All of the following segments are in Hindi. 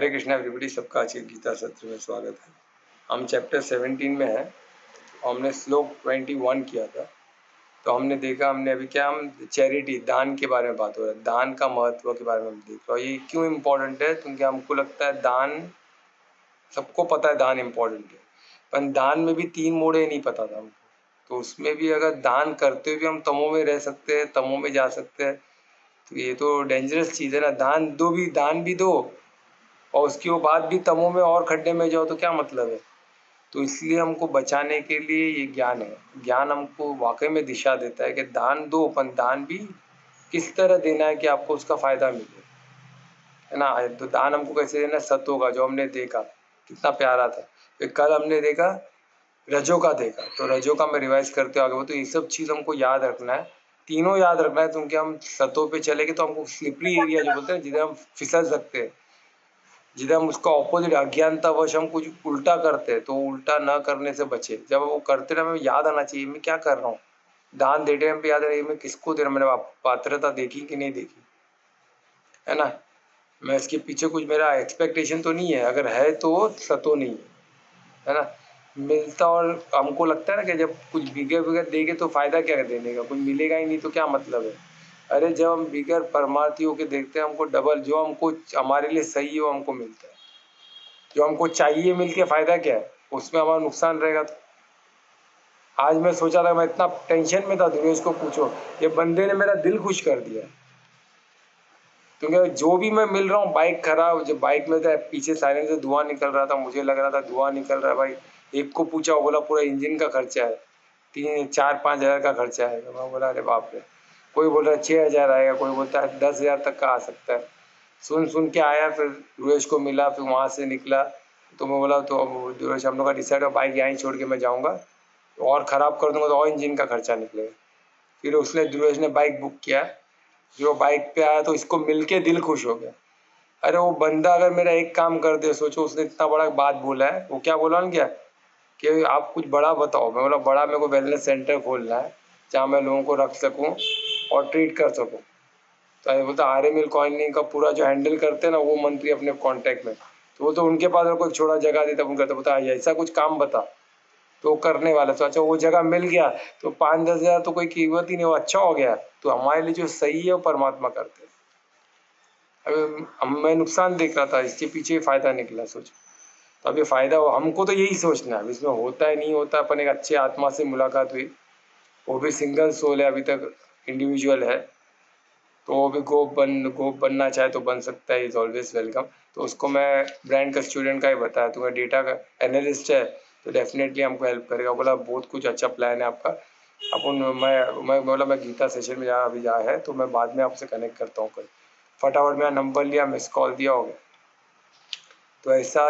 हरे कृष्णा एवरीबॉडी, सबका आज के गीता सत्र में स्वागत है। हम चैप्टर 17 में हैं और हमने श्लोक 21 किया था। तो हमने देखा, हमने अभी क्या, हम चैरिटी, दान के बारे में बात हो रहा है, दान का महत्व के बारे में हम देख रहे हैं। ये क्यों इम्पोर्टेंट है? क्योंकि हमको लगता है दान, सबको पता है दान इम्पोर्टेंट है, पर दान में भी 3 मोड़ नहीं पता था हमको। तो उसमें भी अगर दान करते हुए हम तमो में रह सकते हैं, तमो में जा सकते हैं, तो ये तो डेंजरस चीज़ है ना। दान भी दो और उसके बाद भी तमो में और खड्डे में जाओ तो क्या मतलब है? तो इसलिए हमको बचाने के लिए ये ज्ञान है। ज्ञान हमको वाकई में दिशा देता है कि दान दो, पर दान भी किस तरह देना है कि आपको उसका फायदा मिले, है ना। तो दान हमको कैसे देना? सत्व का, जो हमने देखा कितना प्यारा था। फिर कल हमने देखा रजो का देखा, तो रजो का मैं रिवाइज करते आगे। तो ये सब चीज़ हमको याद रखना है, तीनों याद रखना है, क्योंकि हम सत्व पे चलेंगे तो हमको स्लिपरी एरिया जो बोलते हैं, जिधर हम फिसल सकते हैं, जिधर हम उसका ऑपोजिट अज्ञानतावश हम कुछ उल्टा करते हैं, तो उल्टा न करने से बचे। जब वो करते रहे, हमें याद आना चाहिए मैं क्या कर रहा हूँ। दान दे टाइम पे याद रहे मैं किसको दे रहा हूँ, मैंने पात्रता देखी कि नहीं देखी, है ना। मैं इसके पीछे कुछ मेरा एक्सपेक्टेशन तो नहीं है, अगर है तो सतो नहीं है ना। मिलता, और हमको लगता है ना कि जब कुछ बिगड़ देंगे तो फायदा क्या है देने का, कुछ मिलेगा ही नहीं तो क्या मतलब है। अरे जब हम बिगड़ परमार्थी होके देखते हैं, हमको डबल, जो हमको हमारे लिए सही है वो हमको मिलता है। जो हमको चाहिए मिल के फायदा क्या है, उसमें हमारा नुकसान रहेगा। तो आज मैं सोचा था, मैं इतना टेंशन में था, दुर्गेश को पूछो, ये बंदे ने मेरा दिल खुश कर दिया। क्योंकि जो भी मैं मिल रहा हूँ, बाइक खराब, जब बाइक में था पीछे साइलेंसर से धुआं निकल रहा था, मुझे लग रहा था धुआं निकल रहा है भाई। एक को पूछा, वो बोला पूरा इंजन का खर्चा है, 3-4-5 हज़ार का खर्चा है। मैं बोला अरे बाप रे। कोई बोल रहा है 6 हज़ार आएगा, कोई बोलता है 10 हज़ार तक का आ सकता है। सुन के आया, फिर दुर्गेश को मिला, फिर वहाँ से निकला। तो मैं बोला, तो अब दुर्गेश हम लोग का डिसाइड है, बाइक यहाँ ही छोड़ के मैं जाऊँगा, तो और ख़राब कर दूँगा तो और इंजन का खर्चा निकलेगा। फिर उसने, दुर्गेश ने बाइक बुक किया। जो बाइक पे आया तो इसको मिलके दिल खुश हो गया। अरे वो बंदा अगर मेरा एक काम कर दे, सोचो उसने इतना बड़ा बात बोला है। वो क्या बोला ना, क्या कि आप कुछ बड़ा बताओ। मैं बोला बड़ा, मेरे को वेलनेस सेंटर खोलना है जहाँ मैं लोगों को रख सकूँ और ट्रीट कर सकूँ। तो ये बोलता आर्य मिल कॉलोनी का पूरा जो हैंडल करते हैं ना, वो मंत्री अपने कांटेक्ट में, तो वो तो उनके पास कोई छोटा जगह देता, उनका तो बोलता ऐसा कुछ काम बता, तो करने वाला। तो अच्छा वो जगह मिल गया तो 5-10 हज़ार तो कोई कीमत ही नहीं, वो अच्छा हो गया। तो हमारे लिए जो सही है वो परमात्मा करते हैं। अब मैं नुकसान देख रहा था, इसके पीछे फायदा निकला, सोचो। तो अब ये फायदा हो, हमको तो यही सोचना है, इसमें होता है नहीं होता। अपन एक अच्छे आत्मा से मुलाकात हुई, वो भी सिंगल सोल है, अभी तक इंडिविजुअल है, तो वो भी गोप बनना चाहे तो बन सकता है, इज ऑलवेज वेलकम। तो उसको मैं ब्रांड का स्टूडेंट का ही बताया, तुम्हें डेटा का एनालिस्ट है तो डेफिनेटली हमको हेल्प करेगा। बोला बहुत कुछ अच्छा प्लान है आपका। अपन मैं बोला मैं गीता सेशन में जहाँ अभी जा है, तो मैं बाद में आपसे कनेक्ट करता हूँ कल। फटाफट मेरा नंबर लिया, मिस कॉल दिया, हो गया। तो ऐसा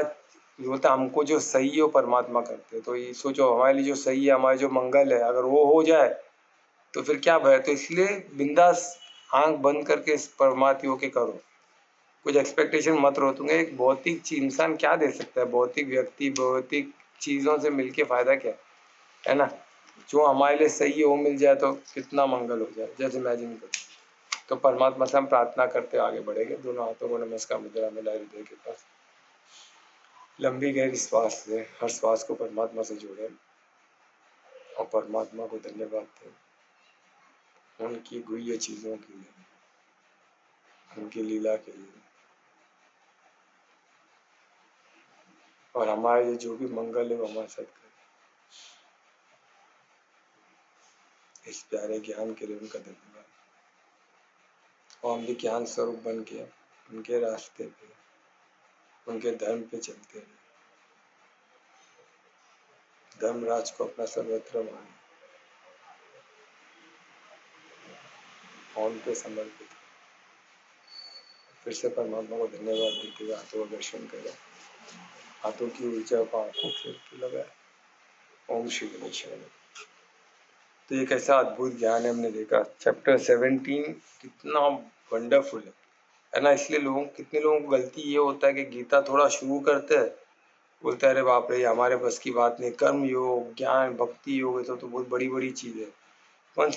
बोलता हमको जो सही है वो परमात्मा करते। तो ये सोचो, हमारे लिए जो सही है, हमारे जो मंगल है, अगर वो हो जाए तो फिर क्या भय। तो इसलिए बिंदास आंख बंद करके इस परमात्मा के करो, कुछ एक्सपेक्टेशन मत रहो। तुम्हें एक भौतिक इंसान क्या दे सकता है, भौतिक व्यक्ति, भौतिक चीज़ों से मिलके फ़ायदा क्या है ना। जो हमारे लिए सही है वो मिल जाए तो कितना मंगल हो जाए, जस्ट इमेजिन करो। तो परमात्मा से हम प्रार्थना करते आगे बढ़ेंगे, दोनों हाथों को नमस्कार मुद्रा मिला हृदय के पास। लंबी गहरी श्वास से हर श्वास को परमात्मा से जोड़े और परमात्मा को धन्यवाद दें उनकी गुह्य चीज़ों के लिए, उनकी लीला के लिए, और हमारे जो भी मंगल है वो हमारे साथ करें। इस प्यारे ज्ञान के लिए उनका धन्यवाद। और हम भी ज्ञान स्वरूप बन के उनके रास्ते पे, उनके धर्म पे चलते हैं, धर्मराज को अपना सर्वत्र माने और उन पे समर्पित। फिर से परमात्मा को धन्यवाद देते हुए हाथों का दर्शन करें, हाथों की ऊर्जा को आंखों पे लगाए। ओम श्री गणेश। तो एक ऐसा अद्भुत ज्ञान है, हमने देखा चैप्टर 17 कितना वंडरफुल है ना। इसलिए कितने लोगों को गलती ये होता है कि गीता थोड़ा शुरू करते हैं, बोलते हैं अरे बाप रे हमारे बस की बात नहीं, कर्म योग, ज्ञान, भक्ति योग तो बहुत बड़ी बड़ी चीज़ है। पर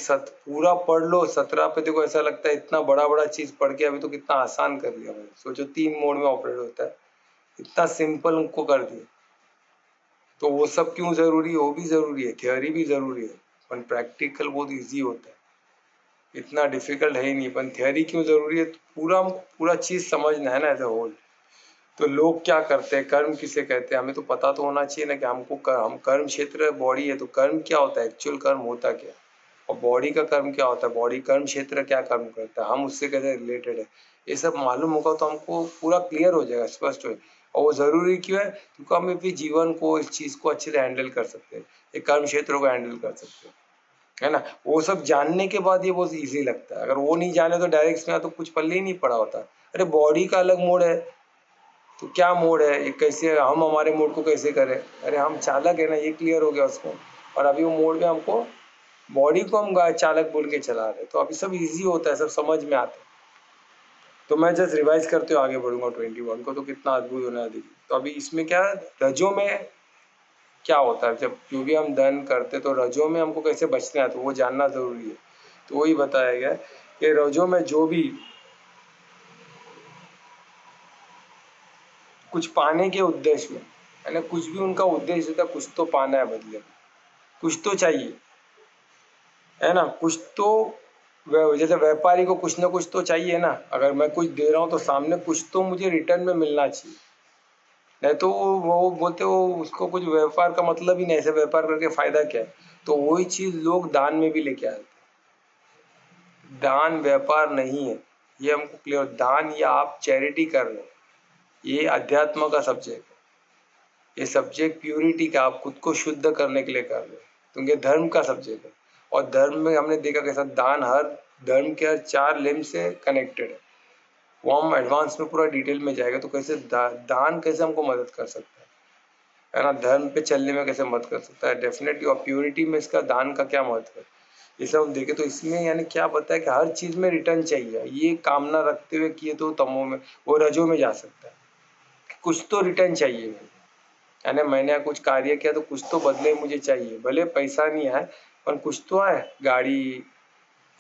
पूरा पढ़ लो 17 पे, देखो ऐसा लगता है इतना बड़ा बड़ा चीज़ पढ़ के अभी तो कितना आसान कर लिया मैंने। सोचो 3 मोड में ऑपरेट होता है, इतना सिंपल उनको कर दिया। तो वो सब क्यों जरूरी है? वो भी जरूरी है, थियोरी भी जरूरी है, पर प्रैक्टिकल बहुत इजी होता है, इतना डिफिकल्ट है ही नहीं। पर थियोरी क्यों जरूरी है? तो पूरा चीज समझना है ना एज ए होल। तो लोग क्या करते हैं, कर्म किसे कहते हैं, हमें तो पता तो होना चाहिए ना कि हम कर्म क्षेत्र बॉडी है, तो कर्म क्या होता है, एक्चुअल कर्म होता क्या, और बॉडी का कर्म क्या होता है, बॉडी कर्म क्षेत्र क्या कर्म करता है, हम उससे कैसे रिलेटेड है, ये सब मालूम होगा तो हमको पूरा क्लियर हो जाएगा, स्पष्ट हो। और वो जरूरी क्यों है? क्योंकि हम अपने जीवन को, इस चीज को अच्छे से हैंडल कर सकते हैं, ये कर्म क्षेत्रों को हैंडल कर सकते हैं, है ना। वो सब जानने के बाद ये बहुत इजी लगता है। अगर वो नहीं जाने तो डायरेक्ट इसमें तो कुछ पल्ले ही नहीं पड़ा होता। अरे बॉडी का अलग मोड है, तो क्या मोड है ये, कैसे हम हमारे मोड को कैसे करें? अरे हम चालक है ना, ये क्लियर हो गया उसको। और अभी वो मोड में हमको, बॉडी को हम चालक बोल के चला रहे, तो अभी सब इजी होता है, सब समझ में आता है। तो मैं जस्ट रिवाइज करते हुए आगे बढ़ूंगा 21 को, तो कितना अद्भुत होना है देखिए। तो अभी इसमें क्या, रजों में क्या होता है, जब जो भी हम धन करते तो रजों में हमको कैसे बचना है, तो वो जानना जरूरी है। तो वही बताया गया कि रजों में जो भी कुछ पाने के उद्देश्य में, यानी कुछ भी उनका उद्देश्य था, कुछ तो पाना है बदले में, कुछ तो चाहिए, है ना। कुछ तो जैसे व्यापारी को कुछ ना कुछ तो चाहिए ना, अगर मैं कुछ दे रहा हूँ तो सामने कुछ तो मुझे रिटर्न में मिलना चाहिए, नहीं तो वो बोलते हो उसको कुछ व्यापार का मतलब ही नहीं, ऐसे व्यापार करके फायदा क्या है। तो वही चीज लोग दान में भी लेके आते हैं। दान व्यापार नहीं है, ये हमको क्लियर। दान या आप चैरिटी कर रहे हो, ये अध्यात्म का सब्जेक्ट है, ये सब्जेक्ट प्यूरिटी का, आप खुद को शुद्ध करने के लिए कर रहे हो, तो ये धर्म का सब्जेक्ट है। और धर्म में हमने देखा कैसा दान हर धर्म के हर 4 लिम्ब से कनेक्टेड है। वो हम एडवांस में पूरा डिटेल में जाएगा, तो कैसे दान कैसे हमको मदद कर सकता है ना, धर्म पे चलने में कैसे मदद कर सकता है डेफिनेटली। और प्योरिटी में इसका दान का क्या महत्व है, ये सब हम देखें। तो इसमें यानी क्या बताया कि हर चीज में रिटर्न चाहिए, ये कामना रखते हुए किए तो तमो में, वो रजो में जा सकता है। कुछ तो रिटर्न चाहिए, यानी मैंने कुछ कार्य किया तो कुछ तो बदले मुझे चाहिए, भले पैसा नहीं है पर कुछ तो है, गाड़ी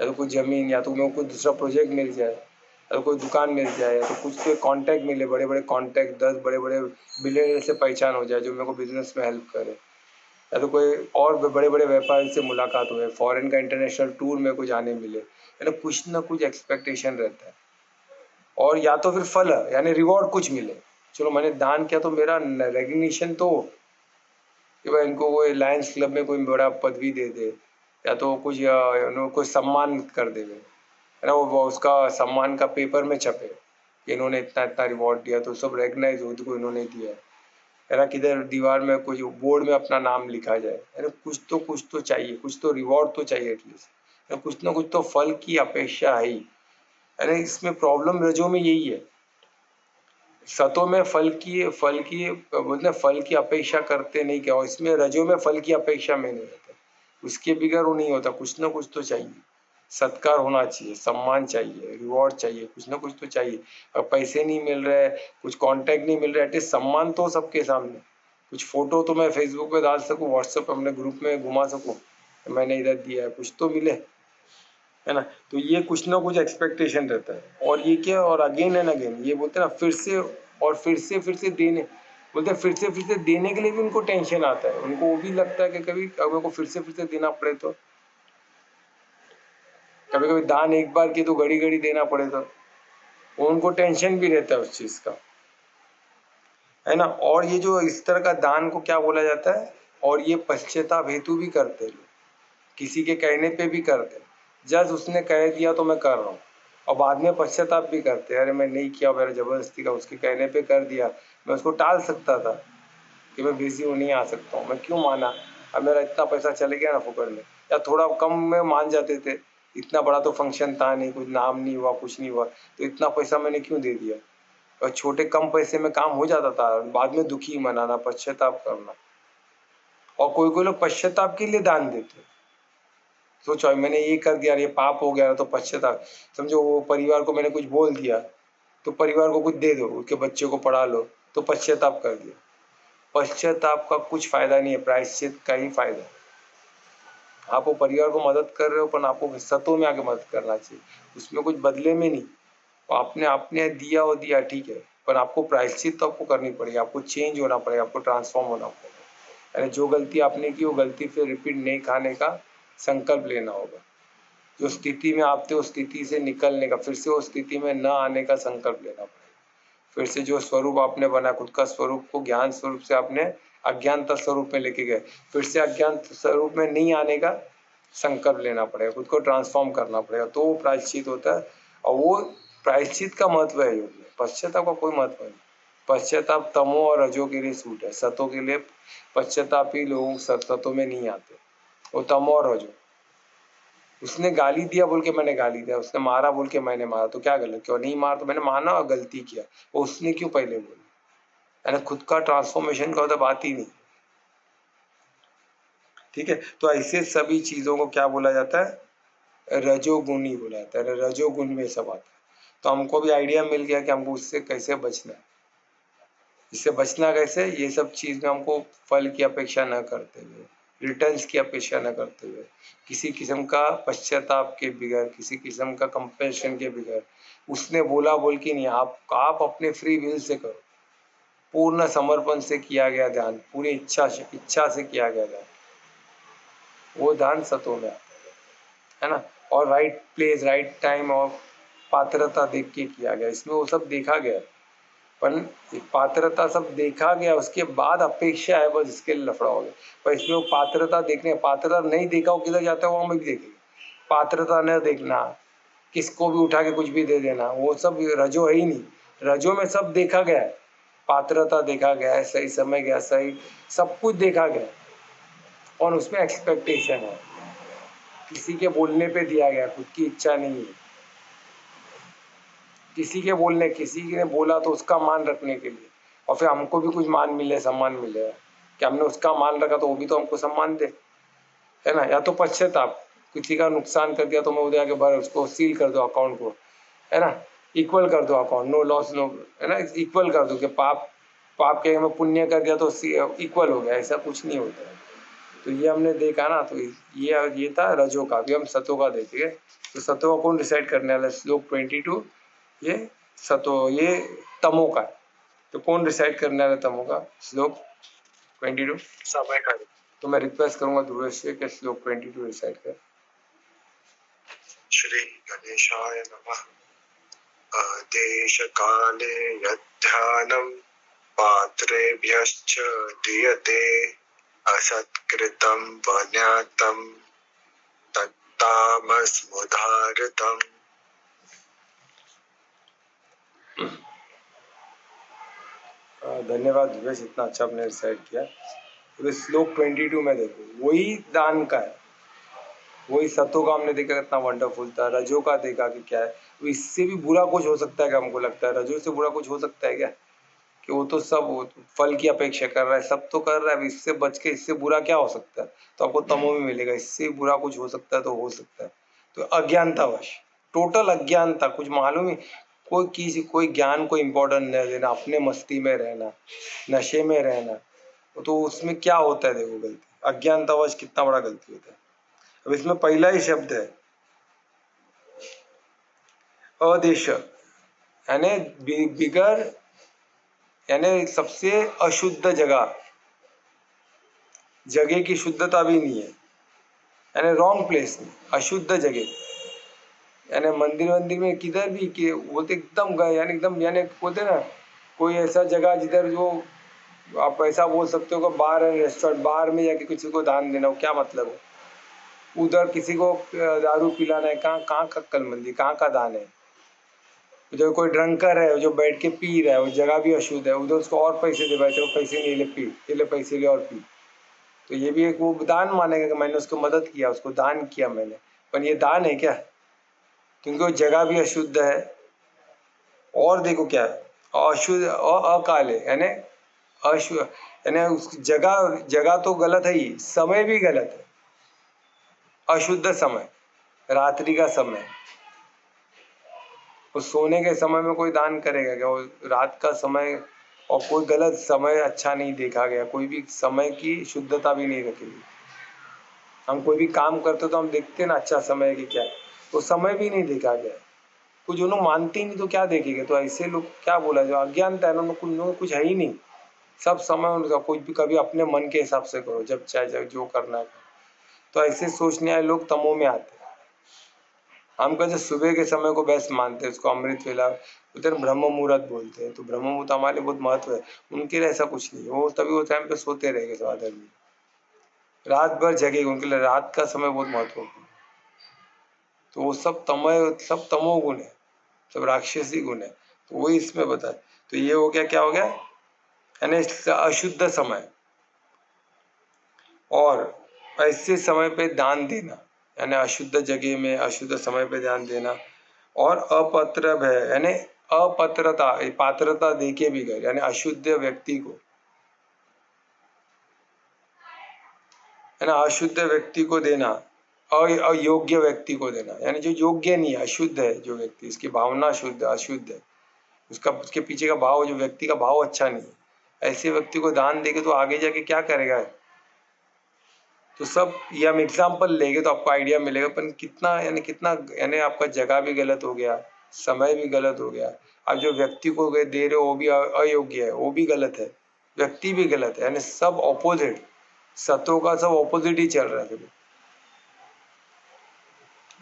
या तो कोई जमीन, या तो मेरे को कोई दूसरा प्रोजेक्ट मिल जाए, या तो कोई दुकान मिल जाए, या तो कुछ तो कांटेक्ट मिले, बड़े बड़े कांटेक्ट, 10 बड़े बड़े बिलियनर से पहचान हो जाए जो मेरे को बिजनेस में हेल्प करे, या तो कोई और बड़े बड़े व्यापारी से मुलाकात हुए, फॉरेन का इंटरनेशनल टूर मेरे को जाने मिले, यानी कुछ ना कुछ एक्सपेक्टेशन रहता है। और या तो फिर फल यानी रिवॉर्ड कुछ मिले, चलो मैंने दान किया तो मेरा रेगनिशन तो, कि भाई इनको कोई लायंस क्लब में कोई बड़ा पदवी दे दे, या तो कुछ कोई सम्मान कर दे, है ना, वो उसका सम्मान का पेपर में छपे कि इन्होंने इतना इतना रिवॉर्ड दिया, तो सब रेगनाइज हो को इन्होंने दिया है ना। किधर दीवार में कुछ बोर्ड में अपना नाम लिखा जाए, है ना। कुछ तो चाहिए, कुछ तो रिवॉर्ड तो चाहिए एटलीस्ट, कुछ ना कुछ तो फल की अपेक्षा है ही, है ना। इसमें प्रॉब्लम रजो में यही है, सतों में फल की बोलते फल की अपेक्षा करते नहीं, क्या, और इसमें रजो में फल की अपेक्षा में नहीं होता, उसके बिगैर वो नहीं होता, कुछ ना कुछ तो चाहिए, सत्कार होना चाहिए, सम्मान चाहिए, रिवॉर्ड चाहिए, कुछ ना कुछ तो चाहिए। अब पैसे नहीं मिल रहे, कुछ कांटेक्ट नहीं मिल रहा, एटलीस्ट सम्मान तो सबके सामने, कुछ फोटो तो मैं फेसबुक पे डाल सकूं, व्हाट्सएप पे अपने ग्रुप में घुमा सकूं, मैंने इधर दिया है, कुछ तो मिले, है ना। तो ये कुछ ना कुछ एक्सपेक्टेशन रहता है। और ये क्या, और अगेन एंड अगेन ये बोलते हैं ना, फिर से देने, बोलते हैं फिर से देने के लिए भी उनको टेंशन आता है, उनको वो भी लगता है कि कभी मेरे को फिर से देना पड़े, तो कभी कभी दान एक बार की तो घड़ी घड़ी देना पड़े, तो उनको टेंशन भी रहता है उस चीज का, है ना। और ये जो इस तरह का दान को क्या बोला जाता है, और ये पश्चाताप हेतु भी करते हैं लोग, किसी के कहने पे भी करते हैं, जज उसने कह दिया तो मैं कर रहा हूँ, और बाद में पश्चाताप भी करते हैं, अरे मैं नहीं किया, मेरा जबरदस्ती का उसके कहने पे कर दिया, मैं उसको टाल सकता था कि मैं बिजी हूँ नहीं आ सकता हूँ, मैं क्यों माना, अब मेरा इतना पैसा चले गया ना फुकड़ में। या थोड़ा कम में मान जाते थे, इतना बड़ा तो फंक्शन था नहीं, कुछ नाम नहीं हुआ, कुछ नहीं हुआ, तो इतना पैसा मैंने क्यों दे दिया। और छोटे कम पैसे में काम हो जाता था, बाद में दुखी मनाना, पश्चाताप करना। और कोई कोई लोग पश्चाताप के लिए दान देते, सोचो मैंने ये कर दिया, ये पाप हो गया, तो पश्चाताप, समझो वो परिवार को मैंने कुछ बोल दिया, तो परिवार को कुछ दे दो, उसके बच्चे को पढ़ा लो, तो पश्चाताप कर दिया। पश्चाताप का कुछ फायदा नहीं है, प्रायश्चित का ही फायदा है। आप वो परिवार को मदद कर रहे हो, पर आपको सतों में आके मदद करना चाहिए, उसमें कुछ बदले में नहीं। आपने आपने दिया और दिया, ठीक है, पर आपको प्रायश्चित तो आपको करनी पड़ेगी, आपको चेंज होना पड़ेगा, आपको ट्रांसफॉर्म होना पड़ेगा। यानी जो गलती आपने की वो गलती फिर रिपीट नहीं खाने का संकल्प लेना होगा। जो स्थिति में आप थे उस स्थिति से निकलने का, फिर से उस स्थिति में न आने का संकल्प लेना पड़ेगा। फिर से जो स्वरूप आपने बना खुद का स्वरूप को ज्ञान स्वरूप से आपने अज्ञानता स्वरूप में लेके गए, फिर से अज्ञान स्वरूप में नहीं आने का संकल्प लेना पड़ेगा, खुद को ट्रांसफॉर्म करना पड़ेगा, तो वो प्रायश्चित होता है। और वो प्रायश्चित का महत्व है योग में, पश्चाताप का कोई महत्व नहीं। पश्चाताप तमो और रजो के लिए सूट है, सतों के लिए पश्चातापी लोग सतों में नहीं आते, वो तमो और रजो। उसने गाली दिया बोल के मैंने गाली दिया, उसने मारा बोल के मैंने मारा, तो क्या गलत? क्यों नहीं मारा? तो मैंने माना और गलती किया, वो उसने क्यों पहले बोली? यानी खुद का ट्रांसफॉर्मेशन का तो बात ही नहीं। ठीक है, तो ऐसे सभी चीजों को क्या बोला जाता है? रजोगुणी बोला जाता है, रजोगुण में सब आता है। तो हमको भी आइडिया मिल गया कि हमको उससे कैसे बचना है। इससे बचना कैसे? ये सब चीज में हमको फल की अपेक्षा न करते हुए, रिटर्न्स की अपेक्षा न करते हुए, किसी किस्म का पश्चाताप के बगैर, किसी किस्म का कंपेशन के बगैर, उसने बोला बोल के नहीं, आप अपने फ्री विल से करो, पूर्ण समर्पण से किया गया ध्यान, पूरी इच्छा से किया गया ध्यान, वो ध्यान सतों में आता है ना। और राइट प्लेस राइट टाइम और पात्रता देख के किया गया, इसमें वो सब देखा गया, पर पात्रता सब देखा गया, उसके बाद अपेक्षा है बस, इसके लिए लफड़ा हो गया। पर इसमें वो पात्रता देखने, पात्रता नहीं देखा वो किधर जाता है, वो हम भी देखेंगे। पात्रता न देखना, किसको भी उठा के कुछ भी दे देना, वो सब रजो है ही नहीं। रजो में सब देखा गया है, पात्रता देखा गया है, सही समय गया, सही सब कुछ देखा गया, और उसमें एक्सपेक्टेशन है, किसी के बोलने पे दिया गया, खुद की इच्छा नहीं है। किसी ने बोला तो उसका मान रखने के लिए, और फिर हमको भी कुछ मान मिले, सम्मान मिले, कि हमने उसका मान रखा तो वो भी तो हमको सम्मान दे, है ना। या तो पश्चाताप, किसी का नुकसान कर दिया तो मैं उधर आके भर उसको सील कर दो अकाउंट को, है ना, इक्वल कर दो अकाउंट, नो लॉस नो, है ना, इक्वल कर दो कि पाप के में पुण्य कर दिया तो इक्वल हो गया, ऐसा कुछ नहीं होता है। तो ये हमने देखा ना, तो ये था रजो का। अभी हम सतो का देखेंगे। तो सतो का कौन डिसाइड करने वाला? श्लोक 22 ये सतो, ये तमो का है। तो कौन डिसाइड करने वाला तमो का? श्लोक 22 समय का। तो मैं रिक्वेस्ट करूंगा ध्रुवेश से कि श्लोक 22 डिसाइड कर। श्री गणेशाय नमः। आदेश काले यध्यानं पात्रेभ्यश्च दीयते असत्कृतं वन्यातं तत्तामसमुदाहृतम्। धन्यवाद ध्रुवेश, इतना अच्छा आपने डिसाइड किया। तो श्लोक 22 में देखो, वही दान का है, वही सतो का हमने देखा कितना वंडरफुल था, रजो का देखा कि क्या है। तो इससे भी बुरा कुछ हो सकता है क्या? हमको लगता है रजो से बुरा कुछ हो सकता है क्या? कि वो तो सब वो फल की अपेक्षा कर रहा है, सब तो कर रहा है, इससे बच के इससे बुरा क्या हो सकता है? तो आपको तमो में मिलेगा, इससे बुरा कुछ हो सकता है तो हो सकता है। तो अज्ञानतावश, टोटल अज्ञानता, कुछ मालूम ही, कोई ज्ञान को इम्पोर्टेंट नहीं देना, अपने मस्ती में रहना, नशे में रहना, तो उसमें क्या होता है? देखो गलती, अज्ञानतावश कितना बड़ा गलती होता है। अब इसमें पहला ही शब्द है अदेश, यानी बिगर, यानी सबसे अशुद्ध जगह, जगह की शुद्धता भी नहीं है, यानी रॉन्ग प्लेस में, अशुद्ध जगह, यानी मंदिर में किधर भी कि बोलते एकदम गए, यानी एकदम, यानी बोलते ना कोई ऐसा जगह जिधर जो आप ऐसा बोल सकते हो कि बार है, रेस्टोरेंट, बार में जाके किसी को दान देना हो, क्या मतलब है? उधर किसी को दारू पिलाना है, कहाँ कहाँ का अक्लमंदी, कहाँ का दान है? जो कोई ड्रंकर है जो बैठ के पी रहा है, वो जगह भी अशुद्ध है, उधर उसको और पैसे दे, बैठे पैसे नहीं ले, पी, ये ले पैसे ले और पी, तो ये भी एक वो दान मानेगा कि मैंने उसको मदद किया, उसको दान किया मैंने। पर ये दान है क्या? क्योंकि वो जगह भी अशुद्ध है, और देखो क्या है, अशुद्ध अकाल है, यानी अशुद्ध, यानी उस जगह तो गलत है ही, समय भी गलत है, अशुद्ध समय, रात्रि का समय। वो सोने के समय में कोई दान करेगा क्या? वो रात का समय, और कोई गलत समय अच्छा नहीं देखा गया, कोई भी समय की शुद्धता भी नहीं रखेगी। हम कोई भी काम करते तो हम देखते ना अच्छा समय की क्या है, तो समय भी नहीं देखा गया, कुछ जो लोग मानते ही नहीं तो क्या देखेंगे। तो ऐसे लोग क्या बोला, जो अज्ञानता है उन्होंने कुछ है ही नहीं, सब समय उनका, कुछ भी कभी अपने मन के हिसाब से करो, जब चाहे जब जो करना है। तो ऐसे सोचने वाले लोग तमो में आते हैं। हम कहते सुबह के समय को बेस्ट मानते हैं, उसको अमृत वेला, उधर ब्रह्म मुहूर्त बोलते हैं। तो ब्रह्म मुहूर्त हमारे लिए बहुत महत्व है, उनके लिए ऐसा कुछ नहीं। वो तभी वो टाइम पे सोते रहेंगे सब आदमी, रात भर जगेंगे, उनके लिए रात का समय बहुत महत्वपूर्ण। तो वो सब सब तमोगुण है, सब राक्षसी गुण है। तो वही इसमें बताए। तो ये हो गया, क्या हो गया, यानी अशुद्ध समय। और ऐसे समय पे दान देना, यानी अशुद्ध जगह में अशुद्ध समय पे ध्यान देना। और अपत्र है, यानी अपात्रता, पात्रता देके भी गए, यानी अशुद्ध व्यक्ति को, है ना, अशुद्ध व्यक्ति को देना, अयोग्य व्यक्ति को देना, यानी जो योग्य नहीं है, अशुद्ध है जो व्यक्ति, इसकी भावना शुद्ध अशुद्ध है, उसके पीछे का भाव, जो व्यक्ति का भाव अच्छा नहीं है, ऐसे व्यक्ति को दान देके तो आगे जाके क्या करेगा। तो सब ये हम एग्जाम्पल लेंगे तो आपको आइडिया मिलेगा। पर कितना आपका जगह भी गलत हो गया, समय भी गलत हो गया। आप जो व्यक्ति को दे रहे हो वो भी अयोग्य है, वो भी गलत है, व्यक्ति भी गलत है, यानी सब ऑपोजिट, सतों का सब ऑपोजिट ही चल रहा है।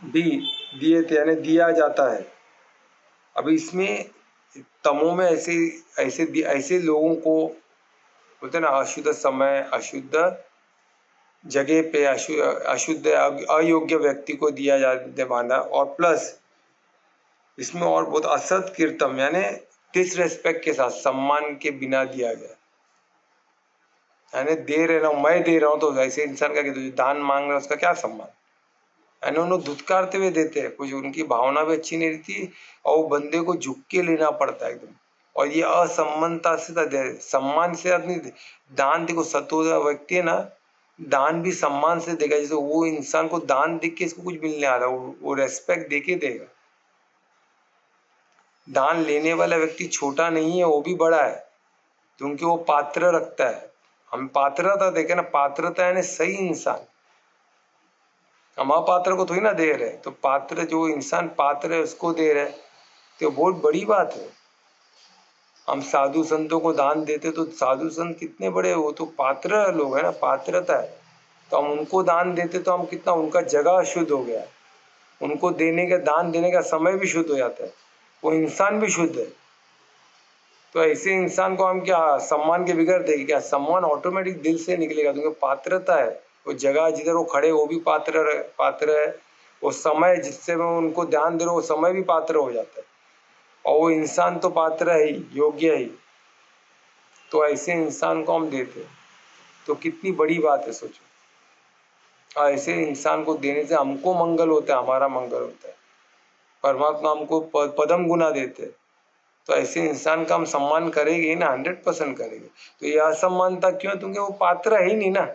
दिए थे, यानी दिया जाता है। अब इसमें तमो में ऐसे ऐसे लोगों को बोलते ना, अशुद्ध समय, अशुद्ध जगह पे, अशुद्ध अयोग्य व्यक्ति को दिया जाते बांधा। और प्लस इसमें और बहुत असत कीर्तम, यानी डिसरेस्पेक्ट के साथ, सम्मान के बिना दिया गया। यानी दे रहा हूँ, मैं दे रहा हूँ, तो ऐसे इंसान का जो दान मांग रहा है उसका क्या सम्मान, यानी उन्हें धुतकारते हुए देते हैं, कुछ उनकी भावना भी अच्छी नहीं रहती, और वो बंदे को झुक के लेना पड़ता है एकदम। और ये असम्मानता से, सम्मान से आदमी दान, देखो सतो व्यक्ति है ना, दान भी सम्मान से देगा। जैसे वो इंसान को दान देख के इसको कुछ मिलने आ रहा है, वो रेस्पेक्ट देके देगा। दान लेने वाला व्यक्ति छोटा नहीं है, वो भी बड़ा है, क्योंकि वो पात्र रखता है। हम पात्रता देखे ना, पात्रता यानी सही इंसान, हम अपात्र को थोड़ी ना दे रहे। तो पात्र, जो इंसान पात्र है उसको दे रहे, तो बहुत बड़ी बात है। हम साधु संतों को दान देते तो साधु संत कितने बड़े, वो तो पात्र लोग है ना, पात्रता है। तो हम उनको दान देते तो हम कितना, उनका जगह शुद्ध हो गया, उनको देने का, दान देने का समय भी शुद्ध हो जाता है, वो इंसान भी शुद्ध है। तो ऐसे इंसान को हम क्या सम्मान के बिगड़ देंगे क्या, सम्मान ऑटोमेटिक दिल से निकलेगा, क्योंकि पात्रता है। वो जगह जिधर वो खड़े वो भी पात्र है, वो समय जिससे मैं उनको ध्यान दे रहा हूँ वो समय भी पात्र हो जाता है, और वो इंसान तो पात्र है ही, योग्य ही। तो ऐसे इंसान को हम देते, तो कितनी बड़ी बात है, सोचो। ऐसे इंसान को देने से हमको मंगल होता है, हमारा मंगल होता है, परमात्मा हमको पदम गुना देते हैं। तो ऐसे इंसान का हम सम्मान करेंगे ही ना, 100% करेंगे। तो ये असम्मानता क्यों, क्योंकि वो पात्र है ही नहीं ना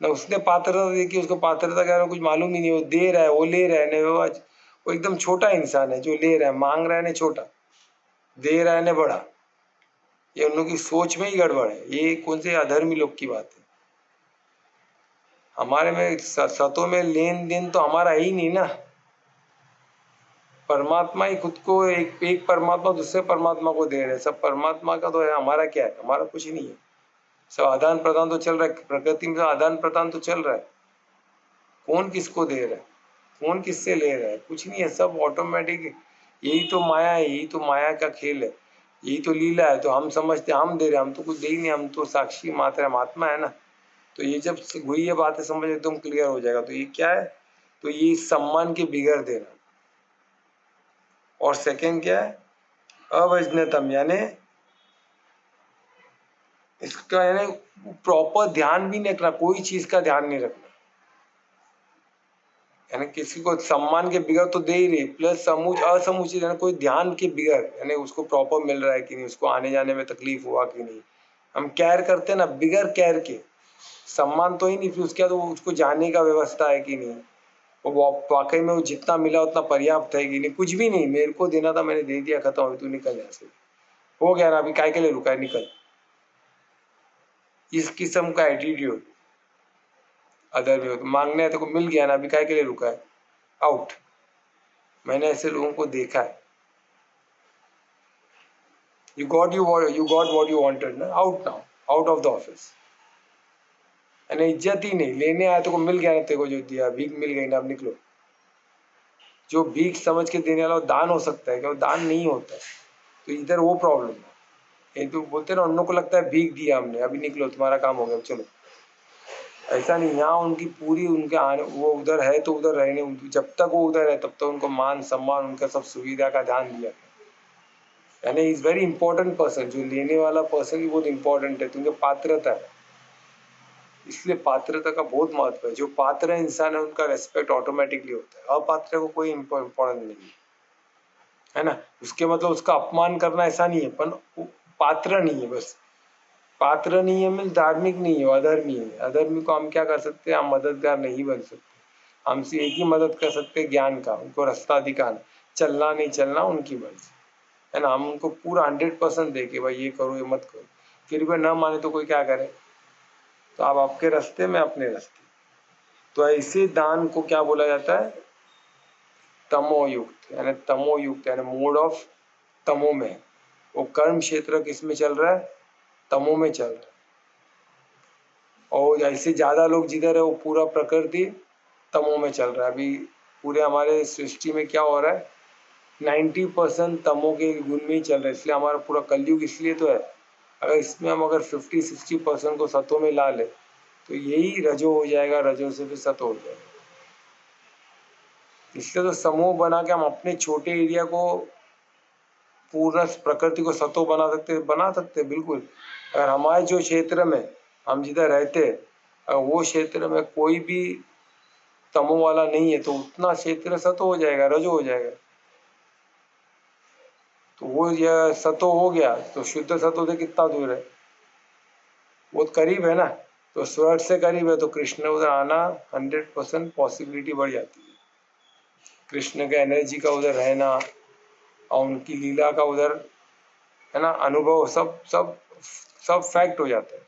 उसने पात्रता देखी, उसको पात्रता का कुछ मालूम ही नहीं, वो दे रहा है, वो ले रहा है नहीं, वो एकदम छोटा इंसान है, जो ले रहा है, मांग रहा है नहीं छोटा, दे रहा है नहीं बड़ा। ये उन लोग की सोच में ही गड़बड़ है, ये कौन से अधर्मी लोग की बात है। हमारे में सतों में लेन देन तो हमारा ही नहीं ना, परमात्मा ही खुद को, एक परमात्मा दूसरे परमात्मा को दे रहे, सब परमात्मा का तो है, हमारा क्या है, हमारा कुछ नहीं है। सब आदान प्रदान तो चल रहा है, प्रकृति में आदान प्रदान तो चल रहा है। कौन किसको दे रहा है, कौन किससे ले रहा है, कुछ नहीं है, सब ऑटोमेटिक। यही तो माया है, यही तो माया का खेल है, यही तो लीला है। तो हम समझते हम दे रहे हैं, हम तो कुछ दे ही नहीं, हम तो साक्षी मात्र महात्मा है ना। तो ये जब हुई ये बातें समझ एकदम क्लियर हो जाएगा। तो ये क्या है, तो ये सम्मान के बिगड़ देना। और सेकंड क्या है, अवजनतम, यानी इसका यानी प्रॉपर ध्यान भी नहीं रखना, कोई चीज का ध्यान नहीं रखना, यानी किसी को सम्मान के बिगड़ तो दे ही रही, प्लस असमुचित, यानी कोई ध्यान के बिगड़, यानी उसको प्रॉपर मिल रहा है कि नहीं, उसको आने जाने में तकलीफ हुआ कि नहीं। हम केयर करते हैं ना, बिगड़ केयर के, सम्मान तो ही नहीं, फिर उसके बाद उसको जाने का व्यवस्था है कि नहीं, वो वाकई में वो जितना मिला उतना पर्याप्त है कि नहीं, कुछ भी नहीं, मेरे को देना था मैंने दे दिया, खत्म हो, तू निकल यहाँ से, हो गया ना, अभी काय के लिए रुका है, निकल। इस किस्म का एटीट्यूड अदर में मांगने तो को मिल गया ना, अभी काय के लिए रुका है, आउट। मैंने ऐसे लोगों को देखा है। You got what you wanted ना, out now, out of the office। यानी इज्जत ही नहीं, लेने आया तो को मिल गया ना, तेरे को जो दिया भीख मिल गई ना, अब निकलो। जो भीख समझ के देने वाला वो दान हो सकता है क्या? वो दान नहीं होता है। तो इधर वो प्रॉब्लम है। ये तो बोलते ना, उन लोगों को लगता है भीख दिया हमने, अभी निकलो तुम्हारा काम हो गया, चलो। ऐसा नहीं, यहाँ उनकी पूरी उनके आने, वो उधर है तो उधर रहने, जब तक वो उधर है तब तक उनको मान सम्मान, उनका सब सुविधा का ध्यान दिया। यानी इज वेरी इंपॉर्टेंट पर्सन, जो लेने वाला पर्सन भी बहुत इंपॉर्टेंट है, क्योंकि पात्रता है, इसलिए पात्रता का बहुत महत्व है। जो पात्र इंसान है उनका रेस्पेक्ट ऑटोमेटिकली होता है, अपात्र को कोई इम्पोर्टेंस नहीं है ना। उसके मतलब उसका अपमान करना ऐसा नहीं है, पर पात्र नहीं है, बस पात्र नहीं है मिल धार्मिक नहीं है, अधर्मी है। अधर्मी को हम क्या कर सकते हैं? हम मददगार नहीं बन सकते। हमसे एक ही मदद कर सकते हैं, ज्ञान का, उनको रास्ता दिखाना। चलना नहीं चलना उनकी मर्जी है ना। हम उनको पूरा 100% दे के भाई ये करो ये मत करो, फिर भी न माने तो कोई क्या करे? तो आप आपके रास्ते में अपने रास्ते। तो ऐसे दान को क्या बोला जाता है? तमोयुक्त, यानी तमोयुक्त यानी मोड ऑफ तमो में। वो कर्म क्षेत्र किस में चल रहा है? तमो में चल रहा है। और ऐसे ज्यादा लोग जिधर है वो पूरा प्रकृति तमो में चल रहा है। अभी पूरे हमारे सृष्टि में क्या हो रहा है? 90% तमो के गुण में ही चल रहा है, इसलिए हमारा पूरा कलयुग इसलिए तो है। अगर इसमें हम अगर 50-60% को सतों में ला ले तो यही रजो हो जाएगा, रजो से फिर सतो हो जाएगा। इसलिए तो समूह बना के हम अपने छोटे एरिया को पूर्ण प्रकृति को सतो बना सकते बिल्कुल। अगर हमारे जो क्षेत्र में हम जिधर रहते अगर वो क्षेत्र में कोई भी तमो वाला नहीं है तो उतना क्षेत्र सतो हो जाएगा, रजो हो जाएगा। तो वो यह सतो हो गया तो शुद्ध सतो से कितना दूर है? बहुत करीब है ना। तो स्वर्ग से करीब है तो कृष्ण उधर आना 100% पॉसिबिलिटी बढ़ जाती है। कृष्ण के एनर्जी का उधर रहना और उनकी लीला का उधर है ना अनुभव, सब सब सब फैक्ट हो जाता है।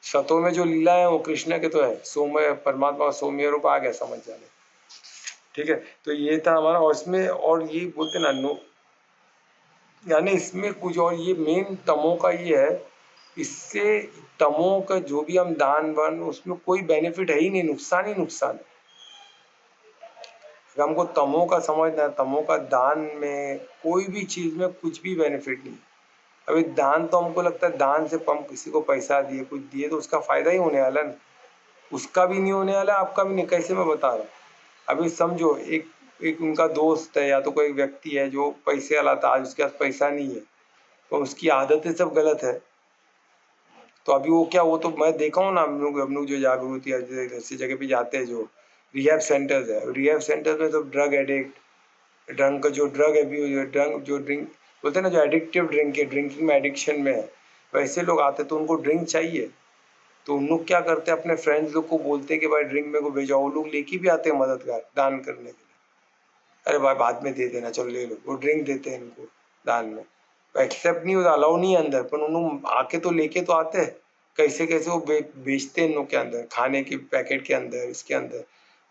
सतो में जो लीला है वो कृष्ण के तो है, सौम्य परमात्मा सौम्य रूप आ गया, समझ जाने। ठीक है, तो ये था हमारा। और इसमें और ये बोलते ना नो, यानी इसमें कुछ और ये मेन तमो का ये है, इससे तमो का जो भी हम दान वन उसमें कोई बेनिफिट है ही नहीं, नुकसान ही नुकसान है। हमको तमो का समझना है, तमो का दान में कोई भी चीज में कुछ भी बेनिफिट नहीं। अभी दान तो हमको लगता है दान से हम किसी को पैसा दिए कुछ दिए तो उसका फायदा ही होने वाला ना, उसका भी नहीं होने वाला, आपका भी नहीं। कैसे मैं बता रहा हूँ, अभी समझो एक एक उनका दोस्त है या तो कोई व्यक्ति है जो पैसे वाला था, आज उसके पास पैसा नहीं है तो उसकी आदतें सब गलत है। तो अभी वो क्या, वो तो मैं देखा हूँ ना, हम लोग जो जागृति ऐसी जगह पे जाते हैं जो रिहैब सेंटर्स है, रिहैब सेंटर्स में तो ड्रग एडिक्ट, ड्रंक जो ड्रग अब्यूज, ड्रंक जो ड्रिंक बोलते हैं ना, जो एडिक्टिव ड्रिंक है, ड्रिंकिंग में एडिक्शन में है, वैसे लोग आते तो उनको ड्रिंक चाहिए। तो उन लोग क्या करते हैं, अपने फ्रेंड्स लोग को बोलते हैं कि भाई ड्रिंक मेरे को भेजाओ, वो लोग लेके भी आते हैं मददगार दान करने के लिए। अरे भाई बाद में दे देना, चलो ले लो, वो ड्रिंक देते हैं इनको दान में। एक्सेप्ट नहीं होता, अलाउ नहीं है अंदर, पर उन लोग आके तो लेके तो आते हैं। कैसे कैसे वो बेचते हैं इन लोग के अंदर, खाने के पैकेट के अंदर, इसके अंदर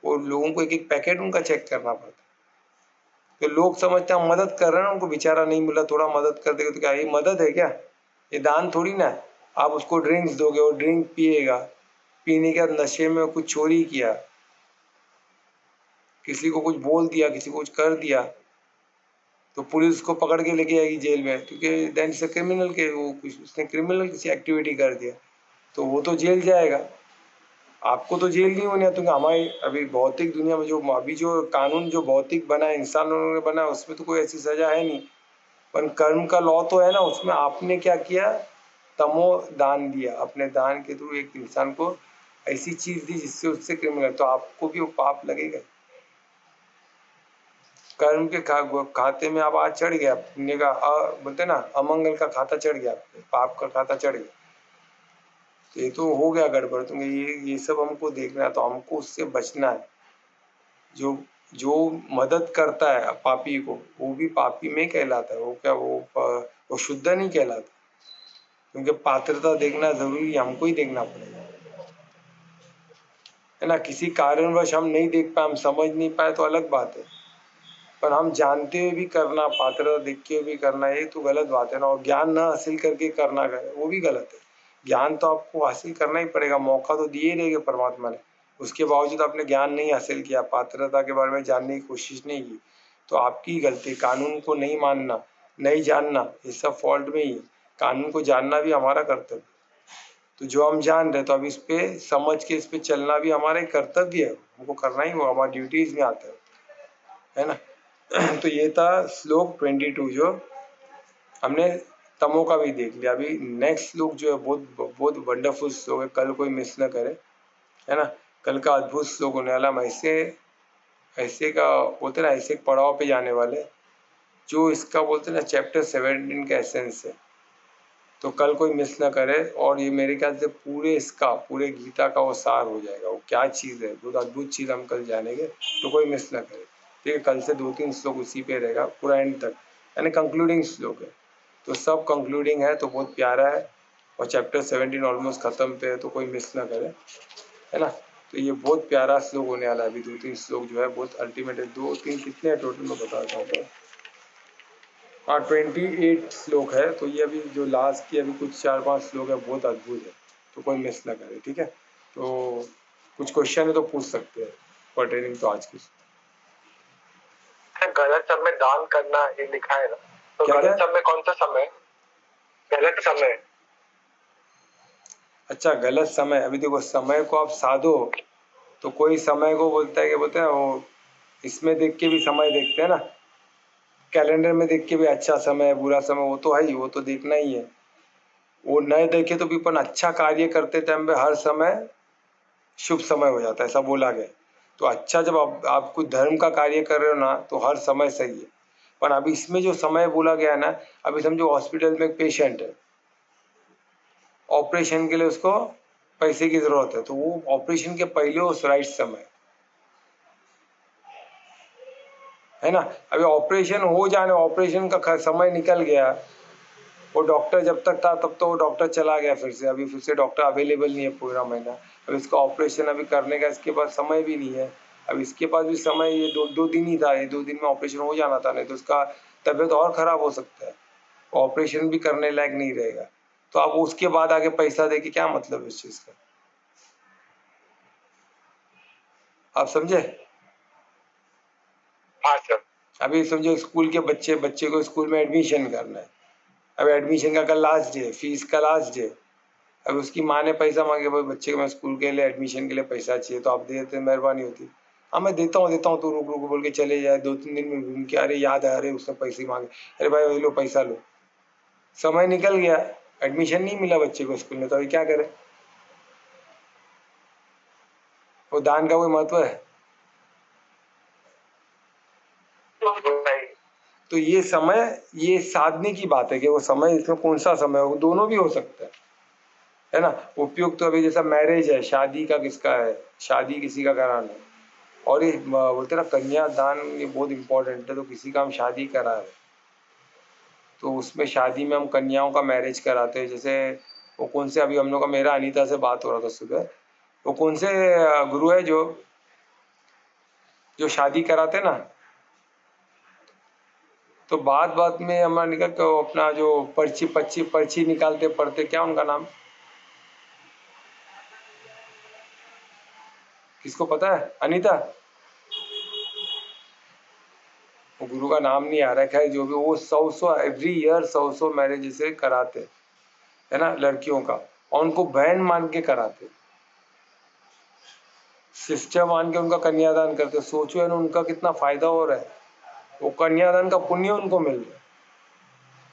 वो लोगों को एक एक पैकेट उनका चेक करना पड़ता है। तो लोग समझते हैं हम मदद कर रहे हैं, उनको बेचारा नहीं मिला, थोड़ा मदद कर देगा तो क्या ये मदद है क्या? ये दान थोड़ी ना है। आप उसको ड्रिंक्स दोगे, वो ड्रिंक पिएगा, पीने के बाद नशे में कुछ चोरी किया, किसी को कुछ बोल दिया, किसी को कुछ कर दिया, तो पुलिस उसको पकड़ के लेके आएगी जेल में, क्योंकि देन से क्रिमिनल के वो कुछ उसने क्रिमिनल किसी एक्टिविटी कर दिया तो वो तो जेल जाएगा। आपको तो जेल नहीं होने, क्योंकि हमारी अभी भौतिक दुनिया में जो अभी जो कानून जो भौतिक बना है, इंसानों ने बना है, उसमें तो कोई ऐसी सजा है नहीं। पर कर्म का लॉ तो है ना, उसमें आपने क्या किया, तमो दान दिया, अपने दान के थ्रू एक इंसान को ऐसी चीज दी जिससे उससे क्रिमिनल, तो आपको भी वो पाप लगेगा। कर्म के खाते में अब आज चढ़ गया, पुण्य का बोलते ना अमंगल का खाता चढ़ गया, पाप का खाता चढ़ गया, तो ये तो हो गया गड़बड़। तो ये सब हमको देखना है, तो हमको उससे बचना है। जो जो मदद करता है पापी को वो भी पापी में कहलाता है, वो क्या वो शुद्ध नहीं कहलाता, क्योंकि पात्रता देखना जरूरी है, हमको ही देखना पड़ेगा, है ना। किसी कारणवश हम नहीं देख पाए, हम समझ नहीं पाए तो अलग बात है, पर हम जानते हुए भी करना, पात्रता देख के भी करना, ये तो गलत बात है ना। और ज्ञान ना हासिल करके करना वो भी गलत है। ज्ञान तो आपको हासिल करना ही पड़ेगा, मौका तो दिए ही रहेगा परमात्मा ने। उसके बावजूद आपने ज्ञान नहीं हासिल किया, पात्रता के बारे में जानने की कोशिश नहीं की, तो आपकी गलती। कानून को नहीं मानना, नहीं जानना, ये सब फॉल्ट में ही है। कानून को जानना भी हमारा कर्तव्य। तो जो हम जान रहे तो अब इस पे समझ के इस पे चलना भी हमारा एक कर्तव्य है, हमको करना ही होगा, हमारी ड्यूटीज में आता है ना। तो ये था श्लोक 22 जो हमने तमो का भी देख लिया। अभी नेक्स्ट श्लोक जो है बहुत बहुत वंडरफुल श्लोक है, कल कोई मिस न करे, है ना। कल का अद्भुत श्लोक होने वाला। हम ऐसे ऐसे का बोलते ना, ऐसे पड़ाव पे जाने वाले जो इसका बोलते ना चैप्टर 17 का एसेंस है। तो कल कोई मिस ना करे। और ये मेरे ख्याल से पूरे इसका, पूरे गीता का वो सार हो जाएगा, वो क्या चीज़ है, बहुत अद्भुत चीज़ हम कल जानेंगे। तो कोई मिस ना करे, ठीक है। कल से 2-3 श्लोक उसी पे रहेगा पूरा एंड तक, यानी कंक्लूडिंग श्लोक है। तो सब कंक्लूडिंग है, तो बहुत प्यारा है। और चैप्टर 17 ऑलमोस्ट खत्म पे है, तो कोई मिस ना करे, है ना। तो ये बहुत प्यारा श्लोक होने वाला है। अभी 2-3 श्लोक जो है बहुत अल्टीमेट है। 2-3 कितने हैं टोटल मैं बताता हूँ तो, हाँ 28 श्लोक है। तो ये अभी जो लास्ट की अभी कुछ 4-5 श्लोक है, बहुत अद्भुत है। तो कोई मिस ना करे, ठीक है। तो कुछ क्वेश्चन है तो पूछ सकते हैं पर्टेनिंग तो आज की। गलत समय दान करना ये लिखा है ना, तो क्या गलत क्या? समय कौन सा समय? गलत समय। अच्छा, गलत समय। अभी देखो, समय को आप साधो तो कोई समय को बोलता है कि बोलते हैं वो, इसमें देख के भी समय देखते हैं ना, कैलेंडर में देख के भी अच्छा समय है बुरा समय, वो तो है ही, वो तो देखना ही है। वो न देखे तो भी अपन अच्छा कार्य करते टाइम पे हर समय शुभ समय हो जाता है, ऐसा बोला गया है। तो अच्छा, जब आप कुछ धर्म का कार्य कर रहे हो ना, तो हर समय सही है। पर अभी इसमें जो समय बोला गया है ना, अभी समझो हॉस्पिटल में एक पेशेंट है, ऑपरेशन के लिए उसको पैसे की जरूरत है, तो वो ऑपरेशन के पहले उस राइट समय, है ना। अभी ऑपरेशन हो जाने, ऑपरेशन का समय निकल गया, वो डॉक्टर जब तक था तब तो वो डॉक्टर चला गया फिर से, अभी फिर से डॉक्टर अवेलेबल नहीं है पूरा महीना। अब इसका ऑपरेशन अभी करने का इसके पास समय भी नहीं है। अब इसके पास भी समय, ये दो दिन ही था, ये 2 दिन में ऑपरेशन हो जाना था, नहीं तो उसका तबीयत और खराब हो सकता है, ऑपरेशन भी करने लायक नहीं रहेगा। तो आप उसके बाद आगे पैसा दे के क्या मतलब है इस चीज का, आप समझे। हाँ सर। अभी समझो स्कूल के बच्चे को स्कूल में एडमिशन करना है। अब एडमिशन का कल लास्ट डे, फीस का लास्ट डे। अब उसकी माँ ने पैसा मांगे, भाई बच्चे को मैं स्कूल के लिए एडमिशन के लिए पैसा चाहिए, तो आप दे देते, मेहरबानी होती। हाँ मैं देता हूँ तो रुक रुक बोल के चले जाए, 2-3 दिन में घूम के, अरे याद है, अरे उसने पैसे मांगे, अरे भाई लो पैसा लो। समय निकल गया, एडमिशन नहीं मिला बच्चे को स्कूल में, तो अभी क्या करे। वो दान का कोई महत्व है? तो ये समय, ये साधने की बात है कि वो समय, इसमें कौन सा समय हो, दोनों भी हो सकता है ना। उपयुक्त तो अभी जैसा मैरिज है, शादी का किसका है, शादी किसी का कराना है, और ये बोलते ना कन्यादान, ये बहुत इंपॉर्टेंट है। तो किसी का हम शादी करा है, तो उसमें शादी में हम कन्याओं का मैरिज कराते हैं। जैसे वो कौन से, अभी हम लोग का, मेरा अनीता से बात हो रहा था सुबह, वो कौन से गुरु है जो जो शादी कराते ना, तो बात बात में हमारा निकल के अपना जो पर्ची निकालते पढ़ते, क्या उनका नाम, किसको पता है? अनीता, वो गुरु का नाम नहीं आ रहा है, खैर जो भी, वो 100 एवरी ईयर 100 मैरिज से कराते, है ना, लड़कियों का, और उनको बहन मान के कराते, सिस्टर मान के उनका कन्यादान करते। सोचो है ना, उनका कितना फायदा हो रहा है, वो कन्यादान का पुण्य उनको मिल रहा है।